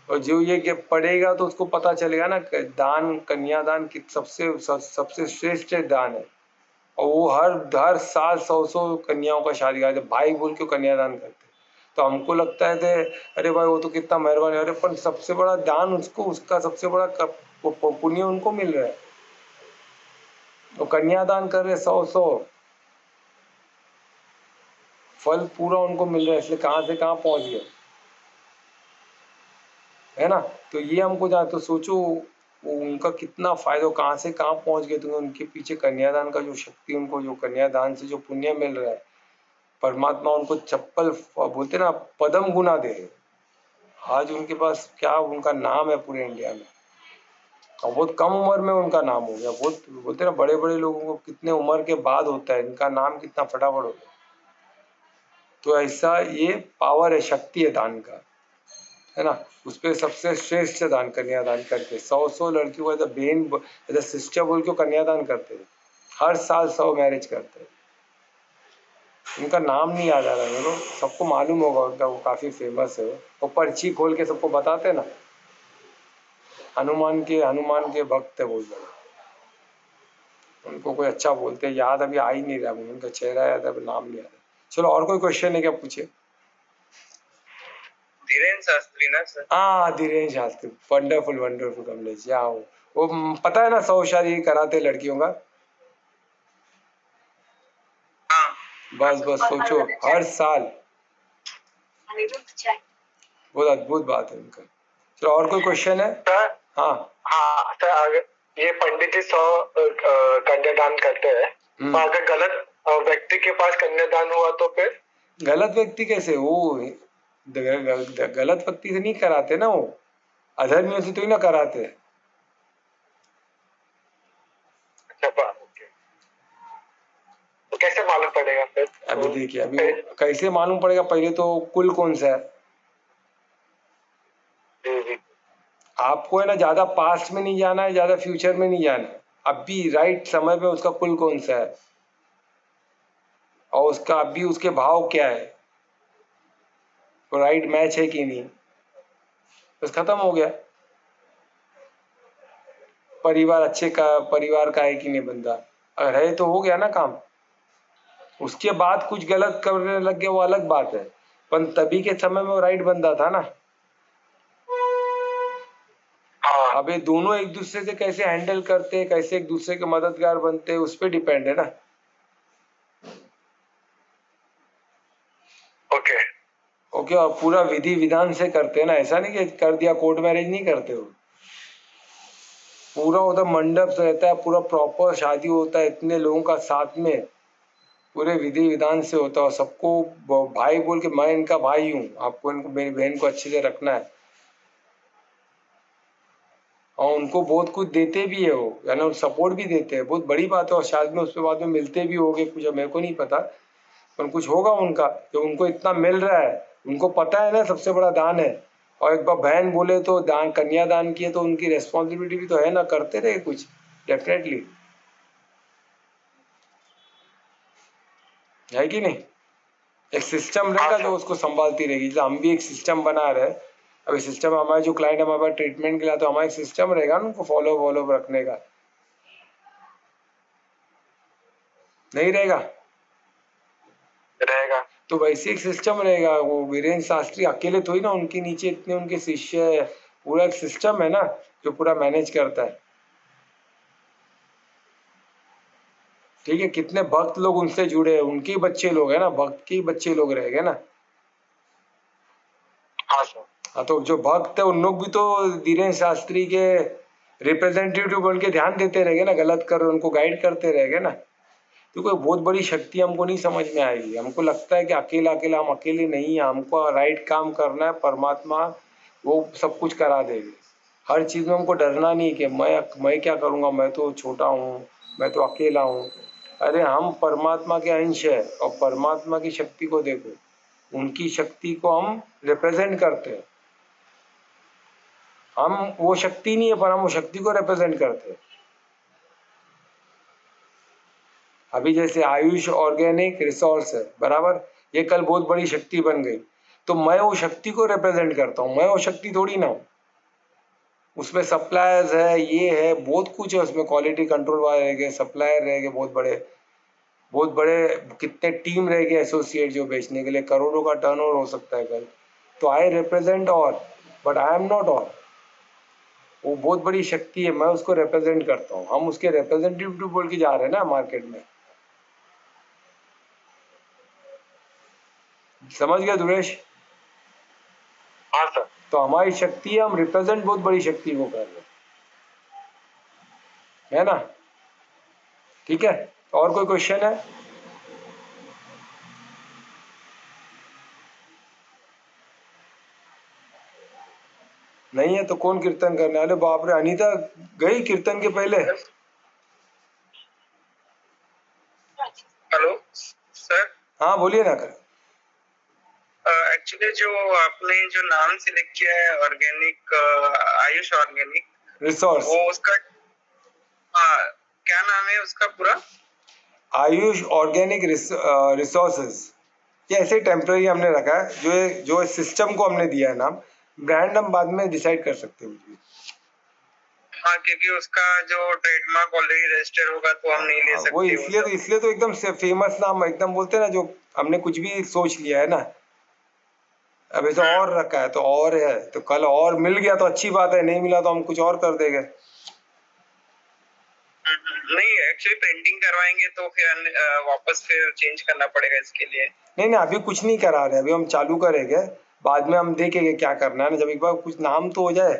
और जो ये पढ़ेगा तो उसको पता चलेगा ना, दान, कन्यादान की सबसे श्रेष्ठ दान है। और वो हर साल 100 कन्याओं का शादी करते, भाई बोल के कन्यादान करते। तो हमको लगता है थे, अरे भाई वो तो कितना मेहरबान है, अरे पर सबसे बड़ा दान उसको, उसका सबसे बड़ा पुण्य उनको मिल रहा है, वो कन्यादान कर रहे 100 फल पूरा उनको मिल रहा है, इसलिए कहाँ से कहाँ पहुंच गए, है ना। तो ये हमको जान, तो सोचो उनका कितना फायदा, कहाँ से कहाँ पहुंच गए, तुम्हें उनके पीछे कन्यादान का जो शक्ति, उनको जो कन्यादान से जो पुण्य मिल रहा है, परमात्मा उनको चप्पल बोलते ना पदम गुना दे रहे। आज उनके पास क्या उनका नाम है पूरे इंडिया में, और बहुत कम उम्र में उनका नाम हो गया। बहुत बोलते ना बड़े बड़े लोगों को कितने उम्र के बाद होता है, इनका नाम कितना फटाफट होता है। तो ऐसा ये पावर है, शक्ति है दान का, है ना। उस पर सबसे श्रेष्ठ दान कन्यादान करके 100 लड़कियों को एज बहन एज सिस्टर बोल के कन्यादान करते हैं। हर साल 100 मैरिज करते हैं। उनका नाम नहीं याद आ रहा मेरे को, सबको मालूम होगा उनका, वो काफ़ी फेमस है। वो पर्ची खोल के सबको बताते ना, हनुमान के भक्त है बोल रहे। उनको कोई अच्छा बोलते हैं, याद अभी आ ही नहीं रहा मुझे, उनका चेहरा याद है, नाम नहीं याद है। चलो और कोई क्वेश्चन है क्या, पूछे। धीरेन्द्र शास्त्री ना सर? हाँ धीरेन्द्र शास्त्री, वंडरफुल वंडरफुल कमलेश। या वो पता है ना 100 शादी कराते लड़कियों का। हाँ बस बस सोचो, हर साल। बहुत अद्भुत बात है उनका। चलो और कोई क्वेश्चन है। सर? हाँ हाँ सर, अगर ये पंडित जी 100 कन्यादान करते हैं, तो अगर गलत व्यक्ति के पास कन्यादान हुआ तो फिर? गलत व्यक्ति कैसे, वो गलत व्यक्ति से नहीं कराते ना, वो अधर्मियों से तो ही ना कराते। तो कैसे मालूम पड़ेगा फिर? अभी देखिए, अभी कैसे मालूम पड़ेगा, पहले तो कुल कौन सा है। आपको है ना ज्यादा पास्ट में नहीं जाना है, ज्यादा फ्यूचर में नहीं जाना है, अभी राइट समय पे उसका कुल कौन सा है और उसका अभी उसके भाव क्या है, तो राइट मैच है कि नहीं, बस खत्म हो गया। परिवार अच्छे का, परिवार का है कि नहीं बंदा, अगर है तो हो गया ना काम। उसके बाद कुछ गलत करने लग गया वो अलग बात है, पर तभी के समय में वो राइट बंदा था ना। अब ये दोनों एक दूसरे से कैसे हैंडल करते हैं, कैसे एक दूसरे के मददगार बनते हैं, उस पर डिपेंड है ना। ओके ओके, और पूरा विधि विधान से करते हैं ना, ऐसा नहीं कि कर दिया, कोर्ट मैरिज नहीं करते हो। पूरा उधर मंडप रहता है, पूरा प्रॉपर शादी होता है, इतने लोगों का साथ में, पूरे विधि विधान से होता है। सबको भाई बोल के, मैं इनका भाई हूँ, आपको इनको, मेरी बहन को अच्छे से रखना है, और उनको बहुत कुछ देते भी है वो, यानी सपोर्ट भी देते हैं, बहुत बड़ी बात है। और शायद में उसके बाद में मिलते भी होंगे कुछ, मेरे को नहीं पता, पर कुछ होगा उनका जो उनको इतना मिल रहा है। उनको पता है ना सबसे बड़ा दान है, और एक बार बहन बोले तो दान, कन्यादान किए तो उनकी रेस्पॉन्सिबिलिटी भी तो है ना, करते रहे कुछ, डेफिनेटली, है कि नहीं। एक सिस्टम रहेगा जो उसको संभालती रहेगी, जैसे हम भी एक सिस्टम बना रहे हैं। अभी सिस्टम हमारे जो क्लाइंट हमारे पास ट्रीटमेंट के लिए, तो हमारा एक सिस्टम रहेगा ना उनको फॉलो रखने का, नहीं रहेगा रहेगा। तो वैसे एक सिस्टम रहेगा। वो वीरेंद्र शास्त्री अकेले थोड़ी ना, उनके नीचे इतने उनके शिष्य है, पूरा एक सिस्टम है ना जो पूरा मैनेज करता है। ठीक है, कितने भक्त लोग उनसे जुड़े हैं, उनके ही बच्चे लोग है ना, भक्त के ही बच्चे लोग रहेंगे ना। हाँ सर। हाँ, तो जो भक्त है उन लोग भी तो धीरेन्द्र शास्त्री के रिप्रेजेंटेटिव बन के ध्यान देते रहेंगे ना, गलत कर उनको गाइड करते रहेंगे ना। तो कोई बहुत बड़ी शक्ति हमको नहीं समझ में आएगी। हमको लगता है कि अकेला अकेला, हम अकेले नहीं है, हमको राइट काम करना है, परमात्मा वो सब कुछ करा देगी। हर चीज़ में हमको डरना नहीं कि मैं क्या करूँगा, मैं तो छोटा हूँ, मैं तो अकेला हूँ। अरे हम परमात्मा के अंश है, और परमात्मा की शक्ति को देखो, उनकी शक्ति को हम रिप्रेजेंट करते हैं। हम वो शक्ति नहीं है, पर हम वो शक्ति को रिप्रेजेंट करते हैं। अभी जैसे आयुष ऑर्गेनिक रिसोर्स है बराबर, ये कल बहुत बड़ी शक्ति बन गई, तो मैं वो शक्ति को रिप्रेजेंट करता हूँ, मैं वो शक्ति थोड़ी ना हूँ। उसमें सप्लायर्स है, ये है, बहुत कुछ है उसमें, क्वालिटी कंट्रोल वाले रह गए, सप्लायर रह गए, बहुत बड़े कितने टीम रह गए एसोसिएट जो बेचने के लिए, करोड़ों का टर्नओवर हो सकता है कल। तो I represent all, but I am not all. वो बहुत बड़ी शक्ति है, मैं उसको रिप्रेजेंट करता हूँ, हम उसके रिप्रेजेंटेटिव बोल के जा रहे हैं ना मार्केट में। समझ गया दुरेश। हाँ सर। तो हमारी शक्ति है, हम रिप्रेजेंट बहुत बड़ी शक्ति को कर रहे हैं, है ना। ठीक है, और कोई क्वेश्चन है। नहीं है तो कौन कीर्तन करने वाले? बाप रे, अनीता गई कीर्तन के पहले। Hello sir. हाँ बोलिए ना कर। एक्चुअली जो आपने जो नाम सिलेक्ट किया है ऑर्गेनिक, आयुष ऑर्गेनिक, रिसोर्स, वो उसका क्या नाम है उसका पूरा? Ayush organic resources. ये ऐसे टेम्पररी हमने रखा है, जो सिस्टम को हमने दिया है नाम। ब्रांड हम बाद में डिसाइड कर सकते हैं। हाँ, क्योंकि उसका जो ट्रेडमार्क ऑलरेडी रजिस्टर होगा तो हम नहीं ले वो सकते। इसलिए तो एकदम से फेमस नाम एकदम बोलते हैं ना, जो हमने कुछ भी सोच लिया है ना। अब ऐसा और रखा है तो और है, तो कल और मिल गया तो अच्छी बात है, नहीं मिला तो हम कुछ और कर देंगे। नहीं, एक्चुअली प्रिंटिंग करवाएंगे तो फिर वापस फिर चेंज करना पड़ेगा इसके लिए। नहीं अभी कुछ नहीं करा रहे, अभी हम चालू करेंगे, बाद में हम देखेंगे क्या करना है ना। जब एक बार कुछ नाम तो हो जाए,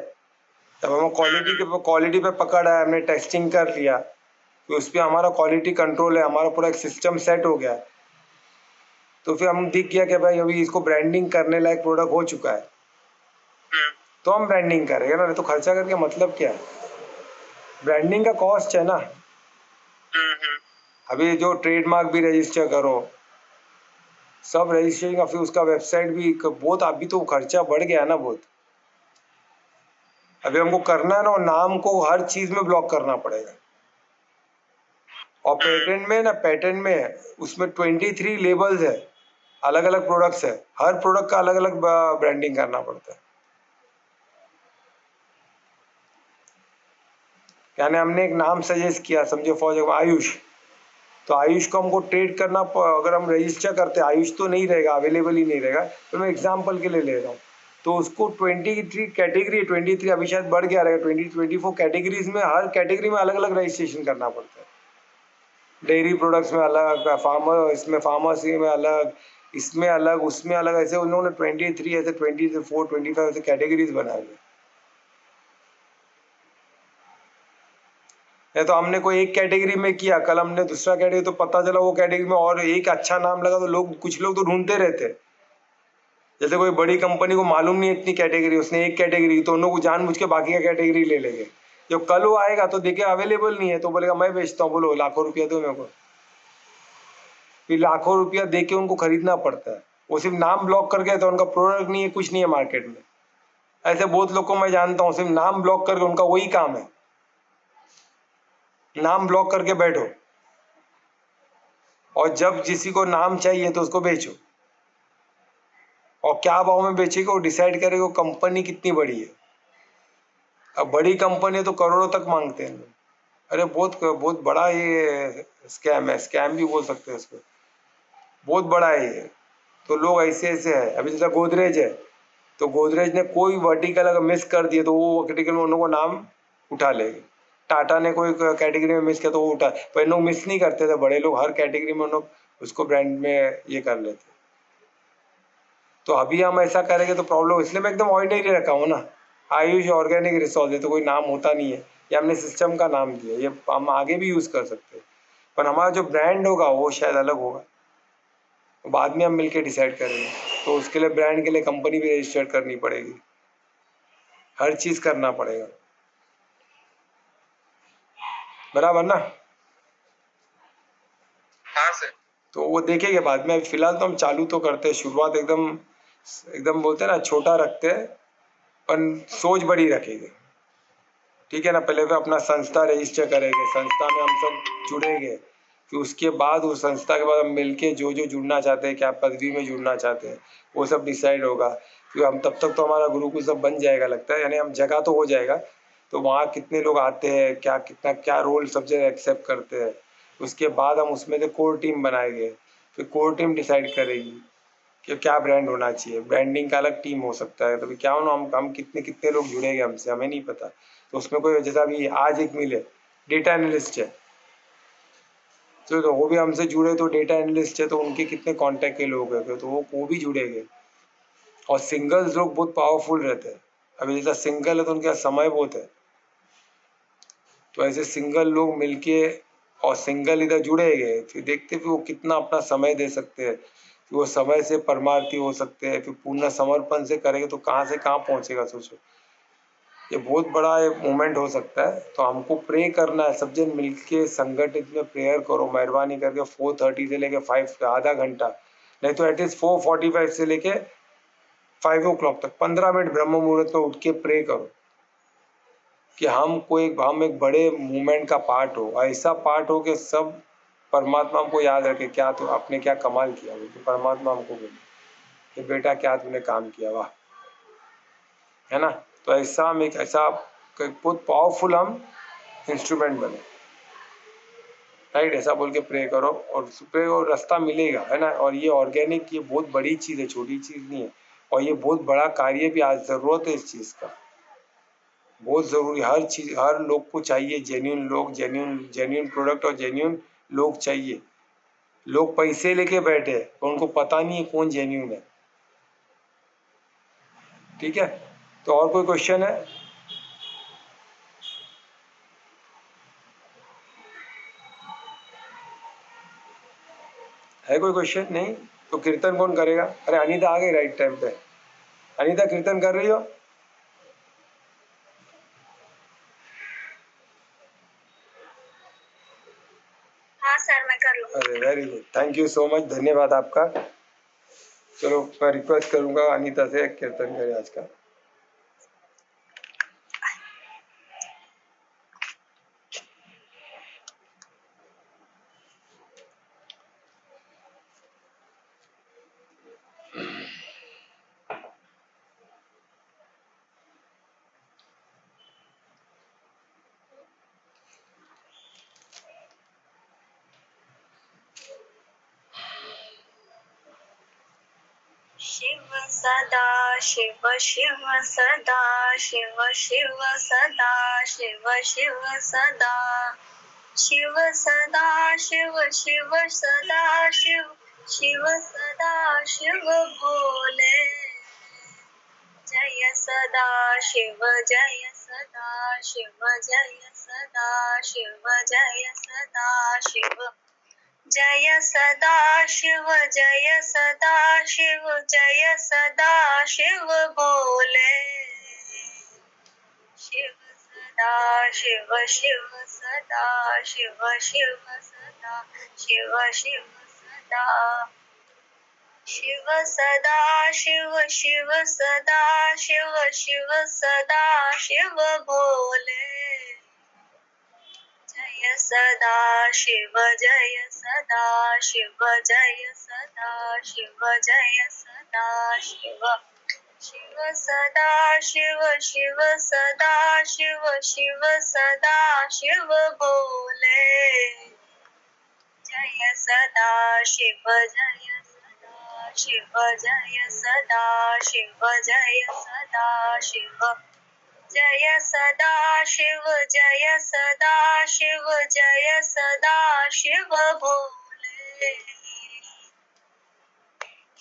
तब हम क्वालिटी पे पकड़ है, हमने टेस्टिंग कर लिया, तो उस पर हमारा क्वालिटी कंट्रोल है, हमारा पूरा एक सिस्टम सेट हो गया है, तो फिर हम दिख गया कि भाई अभी इसको ब्रांडिंग करने लायक प्रोडक्ट हो चुका है, तो हम ब्रांडिंग करेंगे ना। नहीं तो खर्चा करके मतलब क्या है? ब्रांडिंग का कॉस्ट है ना। अभी जो ट्रेडमार्क भी रजिस्टर करो, सब रजिस्ट्रेशन का, फिर उसका वेबसाइट भी बहुत, अभी तो खर्चा बढ़ गया है ना बहुत। अभी हमको करना है ना, और नाम को हर चीज में ब्लॉक करना पड़ेगा। और पेटेंट में उसमें 23 लेबल्स है, अलग अलग प्रोडक्ट्स है, हर प्रोडक्ट का अलग अलग ब्रांडिंग करना पड़ता है। यानी हमने एक नाम सजेस्ट किया, समझो फॉर एग्जाम्पल आयुष, तो आयुष को हमको ट्रेड करना, अगर हम रजिस्टर करते हैं आयुष तो नहीं रहेगा, अवेलेबल ही नहीं रहेगा, तो मैं एग्जांपल के लिए ले रहा हूँ। तो उसको 23 कैटेगरी, 23 अभी शायद बढ़ गया रहेगा, 24 कैटेगरीज में, हर कैटेगरी में अलग अलग रजिस्ट्रेशन करना पड़ता है। डेयरी प्रोडक्ट्स में अलग, फार्मेसी में अलग, इसमें अलग, उसमें अलग, ऐसे उन्होंने 23 ऐसे 24 25 ऐसे कैटेगरीज बनाए हुए। तो हमने कोई एक कैटेगरी में किया, कल हमने दूसरा कैटेगरी, तो पता चला वो कैटेगरी में और एक अच्छा नाम लगा, तो कुछ लोग तो ढूंढते रहते। जैसे कोई बड़ी कंपनी को मालूम नहीं इतनी कैटेगरी, उसने एक कैटेगरी, तो उन लोग जानबूझ के बाकी का कैटेगरी ले लेंगे। जब कल वो आएगा तो देखे अवेलेबल नहीं है, तो बोलेगा मैं बेचता हूँ, बोलो लाखों रुपया दो मेरे को। फिर लाखों रुपया दे के उनको खरीदना पड़ता है। वो सिर्फ नाम ब्लॉक कर गया, तो उनका प्रोडक्ट नहीं है, कुछ नहीं है मार्केट में। ऐसे बहुत लोग को मैं जानता हूँ, सिर्फ नाम ब्लॉक करके, उनका वही काम है, नाम ब्लॉक करके बैठो, और जब किसी को नाम चाहिए तो उसको बेचो, और क्या भाव में बेचेगा वो डिसाइड करेगा, वो कंपनी कितनी बड़ी है। अब बड़ी कंपनी है तो करोड़ों तक मांगते हैं। अरे बहुत बहुत बड़ा ये स्कैम है, स्कैम भी बोल सकते हैं इसको, बहुत बड़ा है ये। तो लोग ऐसे ऐसे है। अभी जैसा गोदरेज है, तो गोदरेज ने कोई वर्टिकल अगर मिस कर दिया तो वो वर्टिकल में उन लोगों को नाम उठा लेंगे। टाटा ने कोई कैटेगरी में मिस किया तो वो उठा, पर लोग मिस नहीं करते थे, बड़े लोग हर कैटेगरी में उन लोग उसको ब्रांड में ये कर लेते। तो अभी हम ऐसा करेंगे तो प्रॉब्लम, इसलिए मैं एकदम ऑर्डिनरी रखा हूँ ना, आयुष ऑर्गेनिक रिसोर्स है, तो कोई नाम होता नहीं है, ये हमने सिस्टम का नाम दिया, ये हम आगे भी यूज़ कर सकते हैं, पर हमारा जो ब्रांड होगा वो शायद अलग होगा, बाद में हम मिलके डिसाइड करेंगे। तो उसके लिए ब्रांड के लिए कंपनी भी रजिस्टर करनी पड़ेगी, हर चीज़ करना पड़ेगा, बराबर ना। हाँ सर। तो वो देखेंगे बाद में, फिलहाल तो हम चालू तो करते हैं, शुरुआत एकदम एकदम बोलते हैं ना छोटा रखते हैं, पर सोच बड़ी रखेंगे, ठीक है ना। पहले तो अपना संस्था रजिस्टर करेंगे, संस्था में हम सब जुड़ेंगे, फिर उसके बाद उस संस्था के बाद हम मिलके जो जो जुड़ना चाहते हैं, क्या पदवी में जुड़ना चाहते हैं, वो सब डिसाइड होगा। फिर हम तब तक तो हमारा गुरुकुल सब बन जाएगा लगता है, यानी हम जगह तो हो जाएगा, तो वहाँ कितने लोग आते हैं, क्या कितना क्या रोल सब जगह एक्सेप्ट करते हैं, उसके बाद हम उसमें से कोर टीम बनाएंगे, फिर कोर टीम डिसाइड करेगी कि क्या ब्रांड होना चाहिए, ब्रांडिंग का अलग टीम हो सकता है, तो क्या हो ना, हम कितने कितने लोग जुड़ेंगे हमसे, हमें नहीं पता। तो उसमें कोई, जैसा अभी आज एक मिले डेटा एनालिस्ट है, तो वो भी हमसे जुड़े, तो डेटा एनालिस्ट है, तो उनके कितने कांटेक्ट के लोग हैं, तो वो भी जुड़ेंगे। और सिंगल्स लोग बहुत पावरफुल रहते हैं, अभी जैसा सिंगल है तो उनके पास समय बहुत है, तो ऐसे सिंगल लोग मिलके और सिंगल इधर जुड़ेंगे, फिर देखते फिर वो कितना अपना समय दे सकते हैं, फिर वो समय से परमार्थी हो सकते हैं, फिर पूर्ण समर्पण से करेंगे तो कहाँ से कहाँ पहुँचेगा, सोचो। ये बहुत बड़ा एक मूवमेंट हो सकता है। तो हमको प्रे करना है, सब जन मिलके संगठित में प्रेयर करो मेहरबानी करके। 4:30 से लेके 5 आधा घंटा, नहीं तो एटलीस्ट 4:45 से लेके 5 o'clock तक 15 मिनट ब्रह्म मुहूर्त में उठ के प्रे करो कि हम एक बड़े मूवमेंट का पार्ट हो, ऐसा पार्ट हो कि सब परमात्मा हमको याद रखे, क्या तो आपने क्या कमाल किया, वो तो परमात्मा हमको बोले कि बेटा क्या तूने काम किया, वाह, है ना। तो ऐसा हम एक ऐसा बहुत पावरफुल हम इंस्ट्रूमेंट बने, राइट। ऐसा बोल के प्रे करो और प्रे और रास्ता मिलेगा, है ना। और ये ऑर्गेनिक, ये बहुत बड़ी चीज़ है, छोटी चीज़ नहीं है। और ये बहुत बड़ा कार्य भी आज ज़रूरत है इस चीज़ का, बहुत ज़रूरी। हर चीज़ हर लोग को चाहिए, जेन्युइन लोग, जेन्युइन प्रोडक्ट और जेन्युइन लोग चाहिए। लोग पैसे लेके बैठे हैं तो उनको पता नहीं है कौन जेन्युइन है, ठीक है। तो और कोई क्वेश्चन है कोई क्वेश्चन? नहीं तो कीर्तन कौन करेगा? अरे अनीता आ गई राइट टाइम पे। अनीता कीर्तन कर रही हो? हाँ सर, मैं कर लूँगा। अरे very good, thank you so much, धन्यवाद आपका। चलो मैं रिक्वेस्ट करूंगा अनीता से कीर्तन करे आज का। शिव सदा शिव शिव सदा शिव शिव सदा शिव शिव सदा शिव सदा शिव शिव सदा शिव शिव सदा शिव भोले। जय सदा शिव जय सदा शिव जय सदा शिव जय सदा शिव जय सदा शिव जय सदा शिव जय सदा शिव भोले। शिव सदा शिव शिव सदा शिव शिव सदा शिव शिव सदा शिव सदा शिव शिव सदा शिव शिव सदा शिव भोले। जय सदा शिव जय सदा शिव जय सदा शिव जय सदा शिव शिव सदा शिव शिव सदा शिव शिव सदा शिव भोले। जय सदा शिव जय सदा शिव जय सदा शिव जय सदा शिव जय सदा शिव जय सदा शिव जय सदा शिव भोले।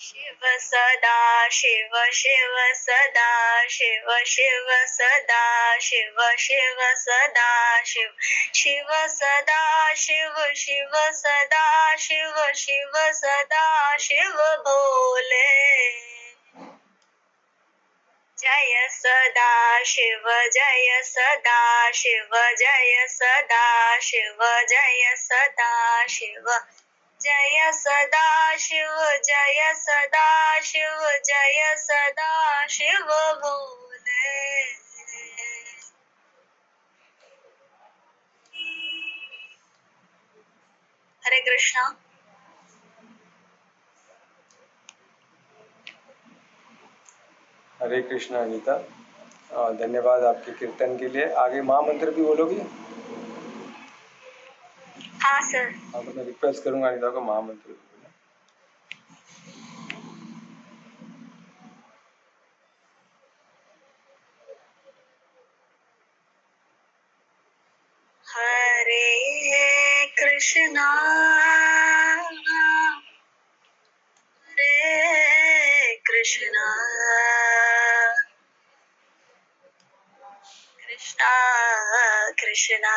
शिव सदा शिव शिव सदा शिव शिव सदा शिव शिव सदा शिव शिव सदा शिव शिव सदा शिव शिव सदा शिव भोले। जय सदा शिव जय सदा शिव जय सदा शिव जय सदा शिव जय सदा शिव जय सदा शिव जय सदा शिव भोले। हरे कृष्णा। हरे कृष्णा अनीता, धन्यवाद आपके कीर्तन के लिए। आगे महामंत्र भी बोलोगी? हाँ सर। हाँ, तो मैं रिक्वेस्ट करूंगा अनीता को महामंत्र भी बोलना। हरे कृष्णा हरे कृष्णा कृष्णा कृष्णा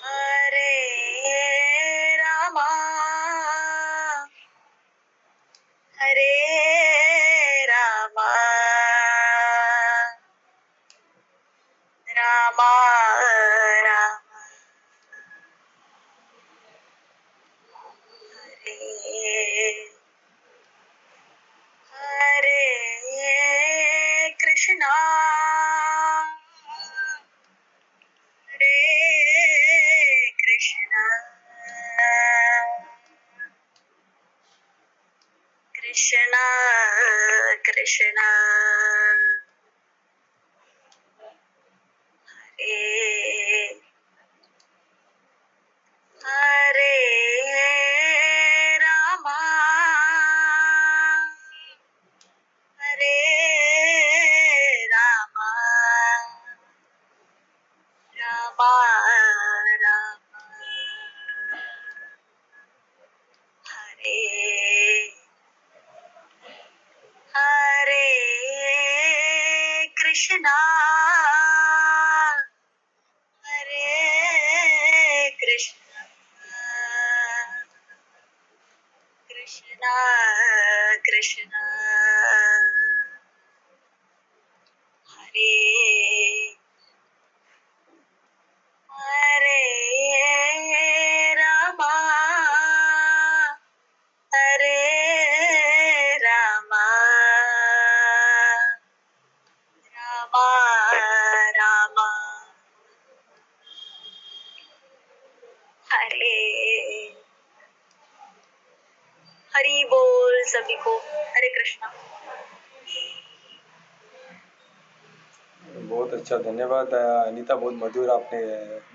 हरे रामा रामा राम हरे हरे कृष्णा हरे कृष्णा कृष्णा कृष्णा हरे हरे रामा हरे रामा रामा रामा हरे हरे कृष्णा हरे कृष्णा कृष्णा कृष्णा हरे हरे रामा हरे रामा रामा रामा हरे हरि बोल सभी को। हरे कृष्णा। बहुत अच्छा, धन्यवाद अनीता, बहुत मधुर आपने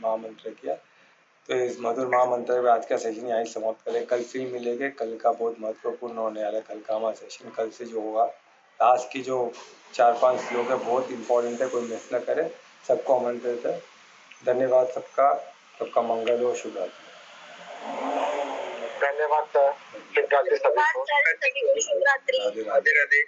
महामंत्र किया। तो इस मधुर महामंत्र में आज का सेशन यहीं समाप्त करें। कल फिर मिलेंगे। कल का बहुत महत्वपूर्ण होने वाला है कल का हमारा सेशन। कल से जो होगा लास्ट की जो 4-5 श्लोक है बहुत इंपॉर्टेंट है, कोई मिस न करे। सबको आमंत्रित है। धन्यवाद सबका। सबका मंगल हो, शुभ रात्रि। धन्यवाद सर, शुभ रात्रि सभी को। शुभ रात्रि। राधे राधे। राधे राधे।